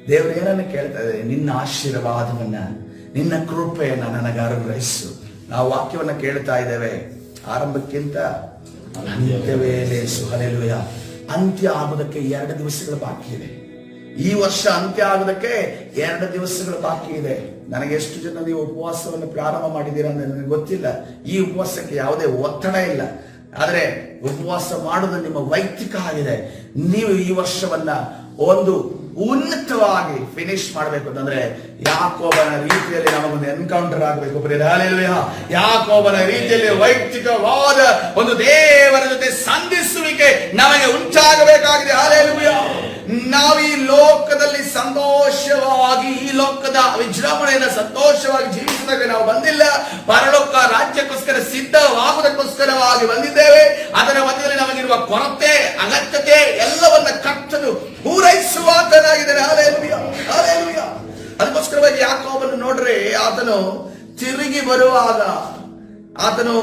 ದೇವರು ಏನನ್ನ ಕೇಳ್ತಾ ಇದ್ದಾರೆ? ನಿನ್ನ ಆಶೀರ್ವಾದವನ್ನ, ನಿನ್ನ ಕೃಪೆಯನ್ನ ನನಗೆ ಅನುಗ್ರಹಿಸು. ನಾವು ವಾಕ್ಯವನ್ನ ಕೇಳ್ತಾ ಇದ್ದೇವೆ. ಆರಂಭಕ್ಕಿಂತ ಅಂತ್ಯವೇ ಲೇಸು. ಹಲ್ಲೆಲೂಯಾ. ಅಂತ್ಯ ಆಗೋದಕ್ಕೆ 2 ದಿವಸಗಳು ಬಾಕಿ ಇದೆ. ಈ ವರ್ಷ ಅಂತ್ಯ ಆಗೋದಕ್ಕೆ 2 ದಿವಸಗಳು ಬಾಕಿ ಇದೆ. ನನಗೆ ಎಷ್ಟು ಜನ ನೀವು ಉಪವಾಸವನ್ನು ಪ್ರಾರಂಭ ಮಾಡಿದ್ದೀರಾ ಅಂದ್ರೆ ನನಗೆ ಗೊತ್ತಿಲ್ಲ. ಈ ಉಪವಾಸಕ್ಕೆ ಯಾವುದೇ ಒತ್ತಡ ಇಲ್ಲ. ಆದ್ರೆ ಉಪವಾಸ ಮಾಡೋದು ನಿಮ್ಮ ವೈಯಕ್ತಿಕ ಆಗಿದೆ. ನೀವು ಈ ವರ್ಷವನ್ನ ಒಂದು ಉನ್ನತವಾಗಿ ಫಿನಿಶ್ ಮಾಡಬೇಕು ಅಂತಂದ್ರೆ ಯಾಕೋಬನ ರೀತಿಯಲ್ಲಿ ನಮಗೊಂದು ಎನ್ಕೌಂಟರ್ ಆಗಬೇಕು. ಹಲ್ಲೆಲೂಯಾ. ಯಾಕೋಬನ ರೀತಿಯಲ್ಲಿ ವೈಯಕ್ತಿಕವಾದ ಒಂದು ದೇವರ ಜೊತೆ ಸಂಧಿಸುವಿಕೆ ನಮಗೆ ಉಂಟಾಗಬೇಕಾಗಿದೆ. ಹಲ್ಲೆಲೂಯಾ. ನಾವು ಈ ಲೋಕದಲ್ಲಿ ಸಂತೋಷವಾಗಿ, ಈ ಲೋಕದ ವಿಜೃಂಭಣೆಯಿಂದ ಸಂತೋಷವಾಗಿ ಜೀವಿಸುವುದಕ್ಕೆ ನಾವು ಬಂದಿಲ್ಲ. ಪರಲೋಕ ರಾಜ್ಯಕ್ಕೋಸ್ಕರ ಸಿದ್ಧವಾಗುವುದಕ್ಕೋಸ್ಕರವಾಗಿ ಬಂದಿದ್ದೇವೆ. ಅದರ ಮಧ್ಯದಲ್ಲಿ ನಮಗಿರುವ ಕೊರತೆ, ಅಗತ್ಯತೆ ಎಲ್ಲವನ್ನ ಕರ್ತನು ಪೂರೈಸುವಾತನಾಗಿದ್ದಾನೆ. Hallelujah, hallelujah. ಅದಕ್ಕೋಸ್ಕರವಾಗಿ ಯಾಕೋಬನ್ನು ನೋಡ್ರೆ, ಆತನು ತಿರುಗಿ ಬರುವಾಗ ಆತನು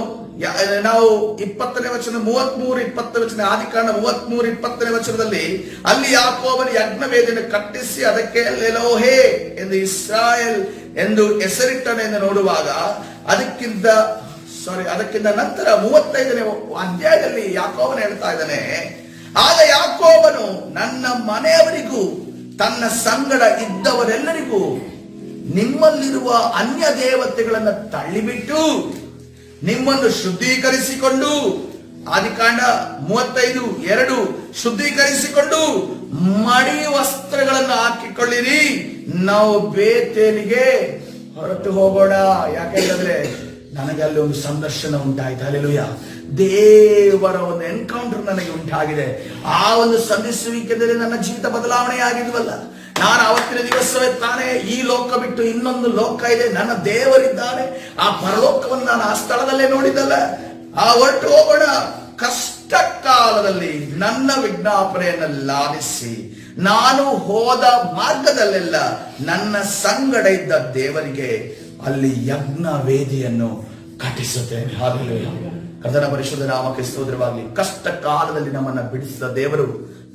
ನಾವು 20ನೇ ವಚನ 33-20 ವಚನ, ಆದಿಕಾಂಡ 33-20ನೇ ವಚನದಲ್ಲಿ ಅಲ್ಲಿ ಯಾಕೋಬನ ಯಜ್ಞವೇದಿಯನ್ನು ಕಟ್ಟಿಸಿ ಅದಕ್ಕೆ ಎಲೋಹೇ ಎಂದು ಇಸ್ರಾಯೇಲ್ ಎಂದು ಹೆಸರಿಟ್ಟನೆಂದು ನೋಡುವಾಗ ಅದಕ್ಕಿಂತ ನಂತರ 35ನೇ ಅಧ್ಯಾಯದಲ್ಲಿ ಯಾಕೋಬನು ಹೇಳ್ತಾ ಇದ್ದಾನೆ, ಆಗ ಯಾಕೋಬನು ನನ್ನ ಮನೆಯವರಿಗೂ ತನ್ನ ಸಂಗಡ ಇದ್ದವರೆಲ್ಲರಿಗೂ ನಿಮ್ಮಲ್ಲಿರುವ ಅನ್ಯ ದೇವತೆಗಳನ್ನು ತಳ್ಳಿಬಿಟ್ಟು ನಿಮ್ಮನ್ನು ಶುದ್ಧೀಕರಿಸಿಕೊಂಡು, ಆದಿಕಾಂಡ 35:2, ಶುದ್ಧೀಕರಿಸಿಕೊಂಡು ಮಡಿ ವಸ್ತ್ರಗಳನ್ನು ಹಾಕಿಕೊಳ್ಳಿರಿ, ನಾವು ಬೇತೇಲಿಗೆ ಹೊರಟು ಹೋಗೋಣ. ಯಾಕೆಂದ್ರೆ ನನಗೆ ಅಲ್ಲಿ ಒಂದು ಸಂದರ್ಶನ ಉಂಟಾಯ್ತು. ಹಲ್ಲೆಲೂಯಾ. ದೇವರ ಒಂದು ಎನ್ಕೌಂಟರ್ ನನಗೆ ಉಂಟಾಗಿದೆ. ಆ ಒಂದು ಸಂಧಿಸುವಿಕೆಯಲ್ಲಿ ನನ್ನ ಜೀವಿತ ಬದಲಾವಣೆ ಆಗಿದ್ವಲ್ಲ. ನಾನು ಅವತ್ತಿನ ದಿವಸವೇ ತಾನೇ ಈ ಲೋಕ ಬಿಟ್ಟು ಇನ್ನೊಂದು ಲೋಕ ಇದೆ, ನನ್ನ ದೇವರಿದ್ದಾನೆ, ಆ ಪರಲೋಕವನ್ನು ನಾನು ಆ ಸ್ಥಳದಲ್ಲೇ ನೋಡಿದ್ದಲ್ಲ. ಆ ಹೊರಟು ಹೋಗೋಣ. ಕಷ್ಟ ಕಾಲದಲ್ಲಿ ನನ್ನ ವಿಜ್ಞಾಪನೆಯನ್ನು ಲಾಲಿಸಿ ನಾನು ಹೋದ ಮಾರ್ಗದಲ್ಲೆಲ್ಲ ನನ್ನ ಸಂಗಡ ಇದ್ದ ದೇವರಿಗೆ ಅಲ್ಲಿ ಯಜ್ಞ ವೇದಿಯನ್ನು ಕಟ್ಟಿಸುತ್ತೇನೆ. ಹಲ್ಲೆಲೂಯಾ. ಕರ್ತನ ಪರಿಶುದ್ಧ ನಾಮಕ್ಕೆ ಸ್ತೋತ್ರವಾಗಲಿ. ಕಷ್ಟ ಕಾಲದಲ್ಲಿ ನಮ್ಮನ್ನ ಬಿಡಿಸಿದ ದೇವರು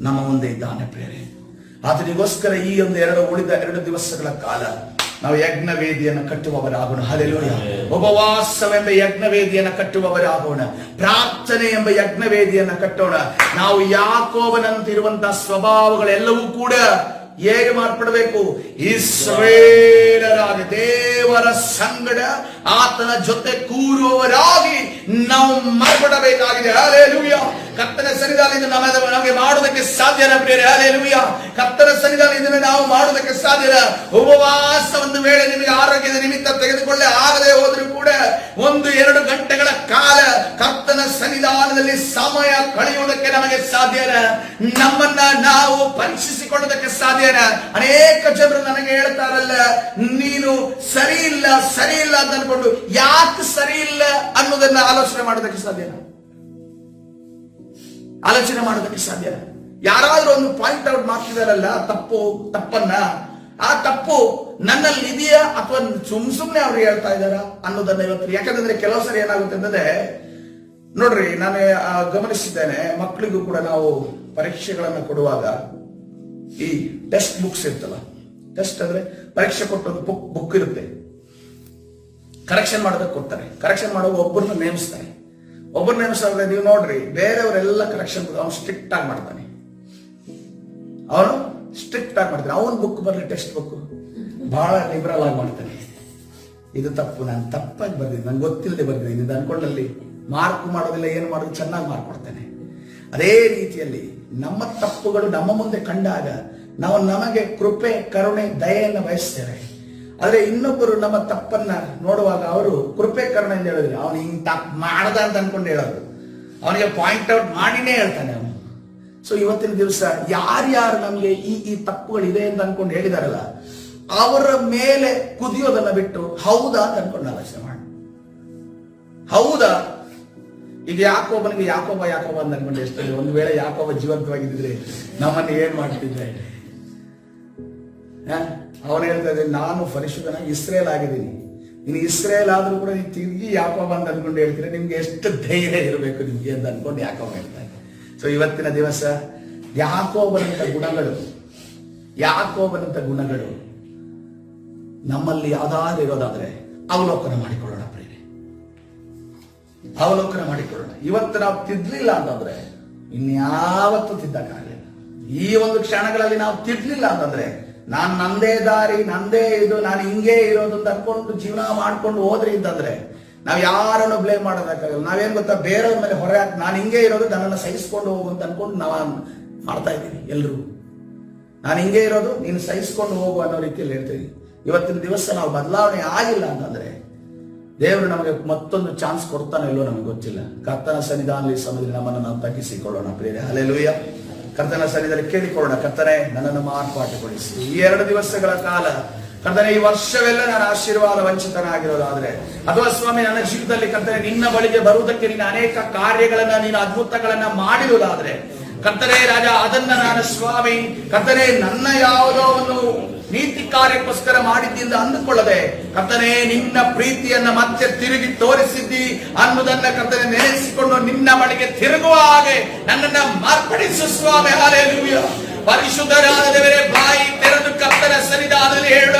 ನಮ್ಮ ಮುಂದೆ ಇದ್ದಾನೆ ಪ್ರಿಯರೇ. ಆತನಿಗೋಸ್ಕರ ಈ ಉಳಿದ 2 ದಿವಸಗಳ ಕಾಲ ನಾವು ಯಜ್ಞ ವೇದಿಯನ್ನು ಕಟ್ಟುವವರಾಗೋಣ. ಹಲ್ಲೆಲೂಯಾ. ಉಪವಾಸವೆಂಬ ಯಜ್ಞ ವೇದಿಯನ್ನು ಕಟ್ಟುವವರಾಗೋಣ. ಪ್ರಾರ್ಥನೆ ಎಂಬ ಯಜ್ಞ ವೇದಿಯನ್ನು ಕಟ್ಟೋಣ. ನಾವು ಯಾಕೋಬನಂತಿರುವಂತಹ ಸ್ವಭಾವಗಳೆಲ್ಲವೂ ಕೂಡ ಹೇಗೆ ಮಾರ್ಪಡಬೇಕು? ಇಸ್ರಾಯೇಲರಾಗಿ ದೇವರ ಸಂಗಡ ಆತನ ಜೊತೆ ಕೂರುವವರಾಗಿ ನಾವು ಮಾರ್ಪಡಬೇಕಾಗಿದೆ. ಹಲ್ಲೆಲೂಯಾ. ಕರ್ತನ ಸನ್ನಿಧಾನ ಇದು ನಮಗೆ ಮಾಡುವುದಕ್ಕೆ ಸಾಧ್ಯನ ಪ್ರಿಯರೇ? ಹಲ್ಲೆಲೂಯಾ. ಕರ್ತನ ಸನ್ನಿಧಾನ ಇದನ್ನು ನಾವು ಮಾಡುವುದಕ್ಕೆ ಸಾಧ್ಯನ. ಉಪವಾಸ ಒಂದು ವೇಳೆ ನಿಮಗೆ ಆರೋಗ್ಯದ ನಿಮಿತ್ತ ತೆಗೆದುಕೊಳ್ಳೆ ಆಗದೆ ಹೋದ್ರೂ ಕೂಡ 1-2 ಗಂಟೆಗಳ ಕಾಲ ಕರ್ತನ ಸನ್ನಿಧಾನದಲ್ಲಿ ಸಮಯ ಕಳೆಯುವುದಕ್ಕೆ ನಮಗೆ ಸಾಧ್ಯನ. ನಮ್ಮನ್ನ ನಾವು ಪರೀಕ್ಷಿಸಿಕೊಳ್ಳುವುದಕ್ಕೆ ಸಾಧ್ಯನ. ಅನೇಕ ಜನರು ನನಗೆ ಹೇಳ್ತಾರಲ್ಲ, ನೀನು ಸರಿ ಇಲ್ಲ ಅಂತ ಅನ್ಕೊಂಡು ಯಾಕೆ ಸರಿ ಇಲ್ಲ ಅನ್ನೋದನ್ನ ಆಲೋಚನೆ ಮಾಡೋದಕ್ಕೆ ಸಾಧ್ಯನ? ಆಲೋಚನೆ ಮಾಡೋದಕ್ಕೆ ಸಾಧ್ಯ? ಯಾರಾದ್ರೂ ಒಂದು ಪಾಯಿಂಟ್ ಔಟ್ ಮಾಡ್ತಿದಾರಲ್ಲ ತಪ್ಪನ್ನ, ಆ ತಪ್ಪು ನನ್ನಲ್ಲಿ ಇದೆಯಾ ಅಥವಾ ಸುಮ್ನೆ ಅವ್ರು ಹೇಳ್ತಾ ಇದಾರ ಅನ್ನೋದನ್ನ ಇವತ್ತು. ಯಾಕಂದ್ರೆ ಕೆಲವು ಸರಿ ಏನಾಗುತ್ತೆ ಅಂತಂದ್ರೆ, ನೋಡ್ರಿ, ನಾನು ಗಮನಿಸಿದ್ದೇನೆ, ಮಕ್ಕಳಿಗೂ ಕೂಡ ನಾವು ಪರೀಕ್ಷೆಗಳನ್ನ ಕೊಡುವಾಗ ಈ ಟೆಕ್ಸ್ಟ್ ಬುಕ್ಸ್ ಇರ್ತಲ್ಲ, ಟೆಸ್ಟ್ ಅಂದ್ರೆ ಪರೀಕ್ಷೆ ಕೊಟ್ಟೊಂದು ಬುಕ್ ಇರುತ್ತೆ, ಕರೆಕ್ಷನ್ ಮಾಡೋದಕ್ಕೆ ಕೊಡ್ತಾರೆ. ಕರೆಕ್ಷನ್ ಮಾಡುವ ಒಬ್ಬರನ್ನ ನೇಮಿಸ್ತಾರೆ. ಒಬ್ಬರು ನೇಮಿಸಿದ್ರೆ ನೀವು ನೋಡ್ರಿ, ಬೇರೆಯವರೆಲ್ಲ ಕರೆಕ್ಷನ್ ಅವನು ಸ್ಟ್ರಿಕ್ಟ್ ಆಗಿ ಮಾಡ್ತಾನೆ. ಅವನ ಬುಕ್ ಬರ್ಲಿ, ಟೆಕ್ಸ್ಟ್ ಬುಕ್ ಬಹಳ ಲಿಬರಲ್ ಆಗಿ ಮಾಡ್ತಾನೆ. ಇದು ತಪ್ಪು, ನಾನು ತಪ್ಪಾಗಿ ಬರ್ದಿದ್ದೆ, ನಂಗೆ ಗೊತ್ತಿಲ್ಲದೆ ಬರ್ದಿದ್ದೀನಿ ಇದು ಅನ್ಕೊಂಡಲ್ಲಿ ಮಾರ್ಕ್ ಮಾಡೋದಿಲ್ಲ, ಏನು ಮಾಡೋದು, ಚೆನ್ನಾಗಿ ಮಾರ್ಕ್ ಕೊಡ್ತಾನೆ. ಅದೇ ರೀತಿಯಲ್ಲಿ ನಮ್ಮ ತಪ್ಪುಗಳು ನಮ್ಮ ಮುಂದೆ ಕಂಡಾಗ ನಾವು ನಮಗೆ ಕೃಪೆ, ಕರುಣೆ, ದಯೆಯನ್ನು ಬಯಸ್ತೇವೆ. ಆದ್ರೆ ಇನ್ನೊಬ್ಬರು ನಮ್ಮ ತಪ್ಪನ್ನ ನೋಡುವಾಗ ಅವರು ಕೃಪೆ, ಕರುಣೆ ಅಂತ ಹೇಳಿದ್ರೆ ಅವನು ಹಿಂಗ್ ತಪ್ಪು ಮಾಡ್ದ ಅಂತ ಅನ್ಕೊಂಡು ಹೇಳೋದು, ಅವನಿಗೆ ಪಾಯಿಂಟ್ ಔಟ್ ಮಾಡಿನೇ ಹೇಳ್ತಾನೆ ಅವನು. ಸೊ ಇವತ್ತಿನ ದಿವಸ ಯಾರ್ಯಾರು ನಮ್ಗೆ ಈ ತಪ್ಪುಗಳಿದೆ ಅಂತ ಅನ್ಕೊಂಡು ಹೇಳಿದಾರಲ್ಲ, ಅವರ ಮೇಲೆ ಕುದಿಯೋದನ್ನ ಬಿಟ್ಟು ಹೌದಾ ಅಂತ ಅನ್ಕೊಂಡು ಆಲೋಚನೆ ಮಾಡಿ. ಹೌದಾ, ಈಗ ಯಾಕೋಬನಿಗೆ ಯಾಕೋಬ ಅಂತ ಅನ್ಕೊಂಡು ಎಷ್ಟು, ಒಂದು ವೇಳೆ ಯಾಕೋಬ ಜೀವಂತವಾಗಿದ್ದರೆ ನಮ್ಮನ್ನು ಏನ್ ಮಾಡ್ತಿದ್ರೆ? ಅವನು ಹೇಳ್ತಾ ಇದ್ದೆ, ನಾನು ಪರಿಶುದ್ಧನಾಗಿ ಇಸ್ರೇಲ್ ಆಗಿದ್ದೀನಿ, ನೀನು ಇಸ್ರೇಲ್ ಆದ್ರೂ ಕೂಡ ನೀನು ತಿರುಗಿ ಯಾಕೋಬ ಅಂತ ಅನ್ಕೊಂಡು ಹೇಳ್ತೀರಿ, ನಿಮ್ಗೆ ಎಷ್ಟು ಧೈರ್ಯ ಇರಬೇಕು ನಿಮ್ಗೆ ಅಂತ ಅನ್ಕೊಂಡು ಯಾಕೋಬ ಹೇಳ್ತಾ ಇದ್ದೆ. ಸೊ ಇವತ್ತಿನ ದಿವಸ ಯಾಕೋಬನಂತ ಗುಣಗಳು ನಮ್ಮಲ್ಲಿ ಯಾವ್ದಾದ್ರು ಇರೋದಾದ್ರೆ ಅವಲೋಕನ ಮಾಡಿಕೊಳ್ಳೋಣ ಪ್ರೇರೆ, ಅವಲೋಕನ ಮಾಡಿಕೊಳ್ಳೋಣ. ಇವತ್ತು ನಾವು ತಿದ್ದಲಿಲ್ಲ ಅಂತಂದ್ರೆ ಇನ್ಯಾವತ್ತೂ ತಿದ್ದಕ್ಕಾಗಲಿಲ್ಲ. ಈ ಒಂದು ಕ್ಷಣಗಳಲ್ಲಿ ನಾವು ತಿದ್ದಲಿಲ್ಲ ಅಂತಂದ್ರೆ, ನಾನು ನಂದೇ ದಾರಿ, ನಂದೇ ಇದು, ನಾನು ಹಿಂಗೆ ಇರೋದು ಅಂತ ಅನ್ಕೊಂಡು ಜೀವನ ಮಾಡ್ಕೊಂಡು ಹೋದ್ರಿ ಅಂತಂದ್ರೆ ನಾವ್ ಯಾರನ್ನು ಬ್ಲೇಮ್ ಮಾಡೋದಕ್ಕಾಗಲ್ಲ. ನಾವೇನ್ ಗೊತ್ತಾ, ಬೇರೆಯವ್ರ ಮೇಲೆ ಹೊರೆ ಹಾಕಿ ನಾನು ಹಿಂಗೆ ಇರೋದು, ನನ್ನನ್ನು ಸಹಿಸ್ಕೊಂಡು ಹೋಗು ಅಂತ ಅನ್ಕೊಂಡು ನಾವು ಮಾಡ್ತಾ ಇದ್ದೀವಿ ಎಲ್ರು. ನಾನು ಹಿಂಗೆ ಇರೋದು, ನೀನು ಸಹಿಸ್ಕೊಂಡು ಹೋಗು ಅನ್ನೋ ರೀತಿಯಲ್ಲಿ ಹೇಳ್ತೀವಿ. ಇವತ್ತಿನ ದಿವಸ ನಾವು ಬದಲಾವಣೆ ಆಗಿಲ್ಲ ಅಂತಂದ್ರೆ ದೇವರು ನಮಗೆ ಮತ್ತೊಂದು ಚಾನ್ಸ್ ಕೊಡ್ತಾನೆ ಇಲ್ಲೋ ನಮಗೆ ಗೊತ್ತಿಲ್ಲ. ಕರ್ತನ ಸನ್ನಿಧಾನದಲ್ಲಿ ಸಮಯದಲ್ಲಿ ನಮ್ಮನ್ನು ನಾವು ತಗ್ಗಿಸಿಕೊಳ್ಳೋಣ ಪ್ರಿಯರೇ. ಹಲ್ಲೆಲೂಯಾ. ಕರ್ತನ ಸನ್ನಿಧಾನದಲ್ಲಿ ಕೇಳಿಕೊಳ್ಳೋಣ, ಕರ್ತನೇ ನನ್ನನ್ನು ಮಾರ್ಪಾಟುಗೊಳಿಸಿ. ಈ 2 ದಿವಸಗಳ ಕಾಲ ಕರ್ತನೆ, ಈ ವರ್ಷವೆಲ್ಲ ನಾನು ಆಶೀರ್ವಾದ ವಂಚಿತನಾಗಿರೋದಾದ್ರೆ, ಅಥವಾ ಸ್ವಾಮಿ ನನ್ನ ಜೀವಿತದಲ್ಲಿ ಕರ್ತನೆ ನಿನ್ನ ಬಳಿಗೆ ಬರುವುದಕ್ಕೆ ನೀನು ಅನೇಕ ಕಾರ್ಯಗಳನ್ನ, ನೀನು ಅದ್ಭುತಗಳನ್ನ ಮಾಡಿರುವುದಾದ್ರೆ ಕರ್ತನೆ ರಾಜ, ಅದನ್ನ ನಾನು ಸ್ವಾಮಿ ಕರ್ತನೆ ನನ್ನ ಯಾವುದೋ ಒಂದು ನೀತಿ ಕಾರ್ಯಕ್ಕೋಸ್ಕರ ಮಾಡಿದ್ದಿಂದ ಅಂದುಕೊಳ್ಳದೆ ಕರ್ತನೆ ನಿನ್ನ ಪ್ರೀತಿಯನ್ನ ಮತ್ತೆ ತಿರುಗಿ ತೋರಿಸಿದ್ದಿ ಅನ್ನುವುದನ್ನ ಕರ್ತನೆ ನೆನೆಸಿಕೊಂಡು ನಿನ್ನ ಬಳಿಗೆ ತಿರುಗುವ ಹಾಗೆ ನನ್ನನ್ನ ಮಾರ್ಪಡಿಸು ಸ್ವಾಮಿ. ಹಲ್ಲೆಲೂಯಾ. ಪರಿಶುದ್ಧರಾದ ದೇವರೇ, ಬಾಯಿ ತೆರೆದು ಕರ್ತನ ಸನ್ನಿಧಾನದಲ್ಲಿ ಹೇಳ,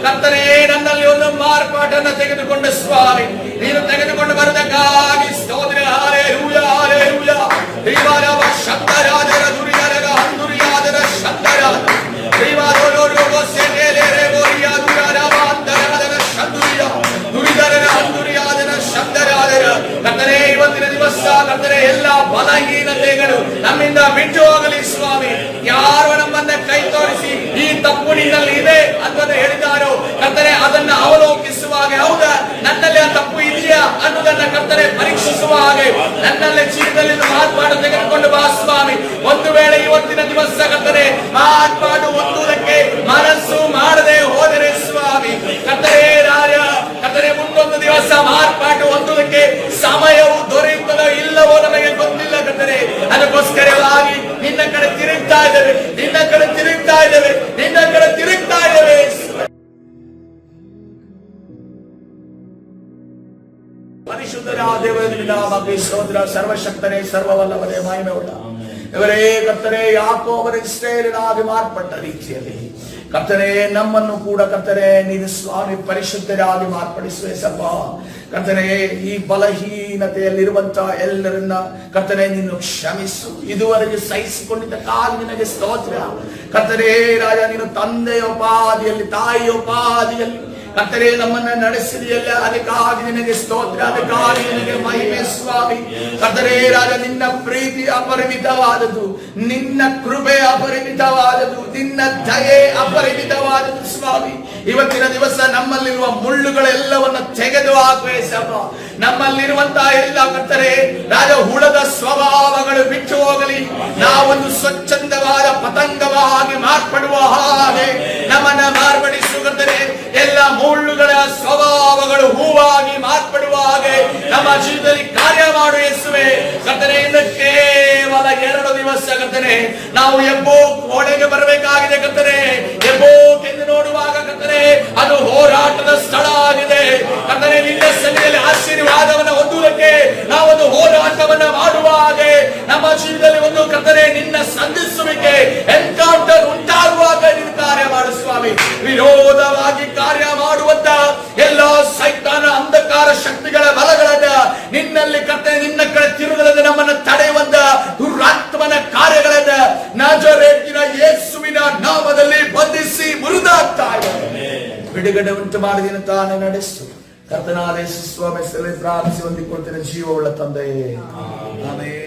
ಕರ್ತನೇ ನನ್ನಲ್ಲಿ ಒಂದು ಮಾರ್ಪಾಟನ್ನು ತೆಗೆದುಕೊಂಡ ಸ್ವಾಮಿ, ನೀನು ತೆಗೆದುಕೊಂಡು ಬರುವುದಕ್ಕಾಗಿ ಸ್ತೋತ್ರ. Hallelujah, hallelujah. ದೇವರವ ಶಬ್ದರಾದರ ದುರಿಯರ ಹಂದುರಿಯಾದರ ಶಬ್ದರಾದ ದೇವರೋರೋಗೋ ಸೆನೆಲೆರೆ ಬೋರಿಯಾ ದುರರವ ಅಂತರದರ ಶಬ್ದುರಿಯ ದುರಿದರ ಹಂದುರಿಯಾದರ ಶಬ್ದರಾದರ ಕರ್ತನೇ, ಇವತ್ತಿನ ದಿವಸ ಕರ್ತನೇ ಎಲ್ಲ ಬಲಹೀನತೆಗಳು ನಮ್ಮಿಂದ ಬಿಟ್ಟು ಹೋಗಲಿ ಸ್ವಾಮಿ. ಯಾರು ನಮ್ಮನ್ನ ಕೈ ತೋರಿಸಿ ಈ ತಪ್ಪು ನಿನ್ನಲ್ಲಿ ಇದೆ ಅಂತ ಹೇಳಿದಾರೋ ಕರ್ತನೆ, ಅದನ್ನ ಅವಲೋಕಿಸುವ ಹಾಗೆ, ಹೌದಾ ನನ್ನಲ್ಲಿ ಆ ತಪ್ಪು ಇದೆಯಾ ಅನ್ನೋದನ್ನ ಕರ್ತನೆ ಪರೀಕ್ಷಿಸುವ ಹಾಗೆ ನನ್ನಲ್ಲಿ ಜೀವನದಲ್ಲಿ ಮಾರ್ಪಾಡು ತೆಗೆದುಕೊಂಡು ಬಾ ಸ್ವಾಮಿ. ಒಂದು ವೇಳೆ ಇವತ್ತಿನ ದಿವಸ ಕರ್ತನೆ ಮಾರ್ಪಾಡು ಹೊಂದುವುದಕ್ಕೆ ಮನಸ್ಸು ಮಾಡದೆ ಹೋದರೆ ಸ್ವಾಮಿ ಕರ್ತನೆ ರಾಜ, ಕರ್ತನೆ ಮುಂದೊಂದು ದಿವಸ ಮಾರ್ಪಾಡು ಹೊಂದುವುದಕ್ಕೆ ಸಮಯವು ದೊರೆಯುತ್ತದೋ ಇಲ್ಲವೋ ನಮಗೆ ಗೊತ್ತಿಲ್ಲ ಕರ್ತನೆ. ಅದಕ್ಕೋಸ್ಕರವಾಗಿ ನಿನ್ನ ಕಡೆ ತಿರುಗ್ತಾ ಇದ್ದೇವೆ, ನಿನ್ನ ಕಡೆ ತಿರುಗ್ತಾ ಇದ್ದೇವೆ, ನಿನ್ನ ಕಡೆ ತಿರುಗ್ತಾ ಇದ್ದೇವೆ. ಪರಿಶುದ್ಧರಾದ ದೇವರ ನಾಮಕ್ಕೆ ಸ್ತೋತ್ರ. ಸರ್ವಶಕ್ತನೇ, ಸರ್ವವಲ್ಲವನೇ, ಮಹಿಮೆ ಉಳ್ಳ ಇವರೇ ಕರ್ತನೆ, ಯಾಕೋಬರ ಇಸ್ರಾಯೇಲನಾಗಿ ಮಾರ್ಪಟ್ಟ ರೀತಿಯಲ್ಲಿ ಕರ್ತನೆ ನಮ್ಮನ್ನು ಕೂಡ ಕರ್ತನೆ ನೀನು ಸ್ವಾಮಿ ಪರಿಶುದ್ಧರಾಗಿ ಮಾರ್ಪಡಿಸುವೆ ಸಭ. ಕರ್ತನೆ, ಈ ಬಲಹೀನತೆಯಲ್ಲಿರುವಂತ ಎಲ್ಲರನ್ನ ಕರ್ತನೆ ನೀನು ಕ್ಷಮಿಸು. ಇದುವರೆಗೆ ಸಹಿಸಿಕೊಂಡಿದ್ದಕ್ಕಾಗಿ ನಿನಗೆ ಸ್ತೋತ್ರ ಕರ್ತನೆ ರಾಜ. ನೀನು ತಂದೆಯೋಪಾದಿಯಲ್ಲಿ, ತಾಯಿಯೋಪಾದಿಯಲ್ಲಿ ಕರ್ತನೆ ನಮ್ಮನ್ನ ನಡೆಸಿದೆಯಲ್ಲ, ಅದಕ್ಕಾಗಿ ನಿನಗೆ ಸ್ತೋತ್ರ, ಅದಕ್ಕಾಗಿ ನಿನಗೆ ಮಹಿಮೆ ಸ್ವಾಮಿ. ಕರ್ತನೆ ರಾಜ, ನಿನ್ನ ಪ್ರೀತಿ ಅಪರಿಮಿತವಾದದ್ದು, ನಿನ್ನ ಕೃಪೆ ಅಪರಿಮಿತವಾದದ್ದು, ನಿನ್ನ ದಯೆ ಅಪರಿಮಿತವಾದದ್ದು ಸ್ವಾಮಿ. ಇವತ್ತಿನ ದಿವಸ ನಮ್ಮಲ್ಲಿರುವ ಮುಳ್ಳುಗಳೆಲ್ಲವನ್ನ ತೆಗೆದು ಹಾಕುವೆ ಸಭ. ನಮ್ಮಲ್ಲಿರುವಂತಹ ಎಲ್ಲ ಕರ್ತನೆ ರಾಜ ಹುಳದ ಸ್ವಭಾವಗಳು ಬಿಟ್ಟು ಹೋಗಲಿ. ನಾವೊಂದು ಸ್ವಚ್ಛಂದವಾದ ಪತಂಗವಾಗಿ ಮಾರ್ಪಡುವ ಹಾಗೆ ನಮ್ಮನ್ನ ಮಾರ್ಪಡಿಸು ಕರ್ತನೆ. ಎಲ್ಲ ಮುಳ್ಳುಗಳ ಸ್ವಭಾವಗಳು ಹೂವಾಗಿ ಮಾರ್ಪಡುವ ಹಾಗೆ ನಮ್ಮ ಜೀವನದಲ್ಲಿ ಕಾರ್ಯ ಮಾಡು ಯೇಸುವೆ ಕರ್ತನೆ. ಇನ್ನು ಕೇವಲ 2 ದಿವಸ ಕರ್ತನೆ ನಾವು ಎಬ್ಬೋ ಒಳಗೆ ಬರಬೇಕಾಗಿದೆ ಕರ್ತನೆ. ಎಬ್ಬೋಕೆಂದು ನೋಡುವಾಗ ಕರ್ತನೆ ಅದು ಹೋರಾಟದ ಸ್ಥಳ ಆಗಿದೆ ಕರ್ತನೆ. ನಿನ್ನ ಸನ್ನಿಧಿಯಲ್ಲಿ ಆಶೀರ್ವಾದವನ್ನು ಹೊಂದುವುದಕ್ಕೆ ನಾವೊಂದು ಹೋರಾಟವನ್ನ ಮಾಡುವ ಹಾಗೆ ನಮ್ಮ ಜೀವನದಲ್ಲಿ ಒಂದು ಕರ್ತನೆ ನಿನ್ನ ಸಂಧಿಸುವಿಕೆ ಎನ್ಕೌಂಟರ್ ಉಂಟಾಗುವಾಗ ನೀನು ಕಾರ್ಯ ಮಾಡು ಸ್ವಾಮಿ. ವಿರೋಧವಾಗಿ ಕಾರ್ಯ ಮಾಡುವಂತ ಎಲ್ಲ ಸೈತಾನ ಅಂಧಕಾರ ಶಕ್ತಿಗಳ ಬಲಗಳನ್ನ ನಿನ್ನಲ್ಲಿ ಕರ್ತನೆ ನಿನ್ನ ಕಡೆ ತಿರುಗದಂತೆ ನಮ್ಮನ್ನು ತಡೆಯುವಂತ ದುರಾತ್ಮನ ಕಾರ್ಯಗಳನ್ನ ನಜರೇತಿನ ಯೇಸುವಿನ ನಾಮದಲ್ಲಿ ಬಂಧಿಸಿ ಮುರಿದಾಗ್ತಾ ಇದ್ದಾರೆ. ಬಿಡುಗಡೆ ಉಂಟು ಮಾಡಿದ ತಾನೇ ನಡೆಸು ಕರ್ತನಾದ ಯೇಸು ಸ್ವಾಮಿ ಪ್ರಾರ್ಥಿಸಿ ಹೊಂದಿಕೊಳ್ತೇನೆ ಜೀವವುಳ್ಳ ತಂದೆಯೇ, ಆಮೆನ್.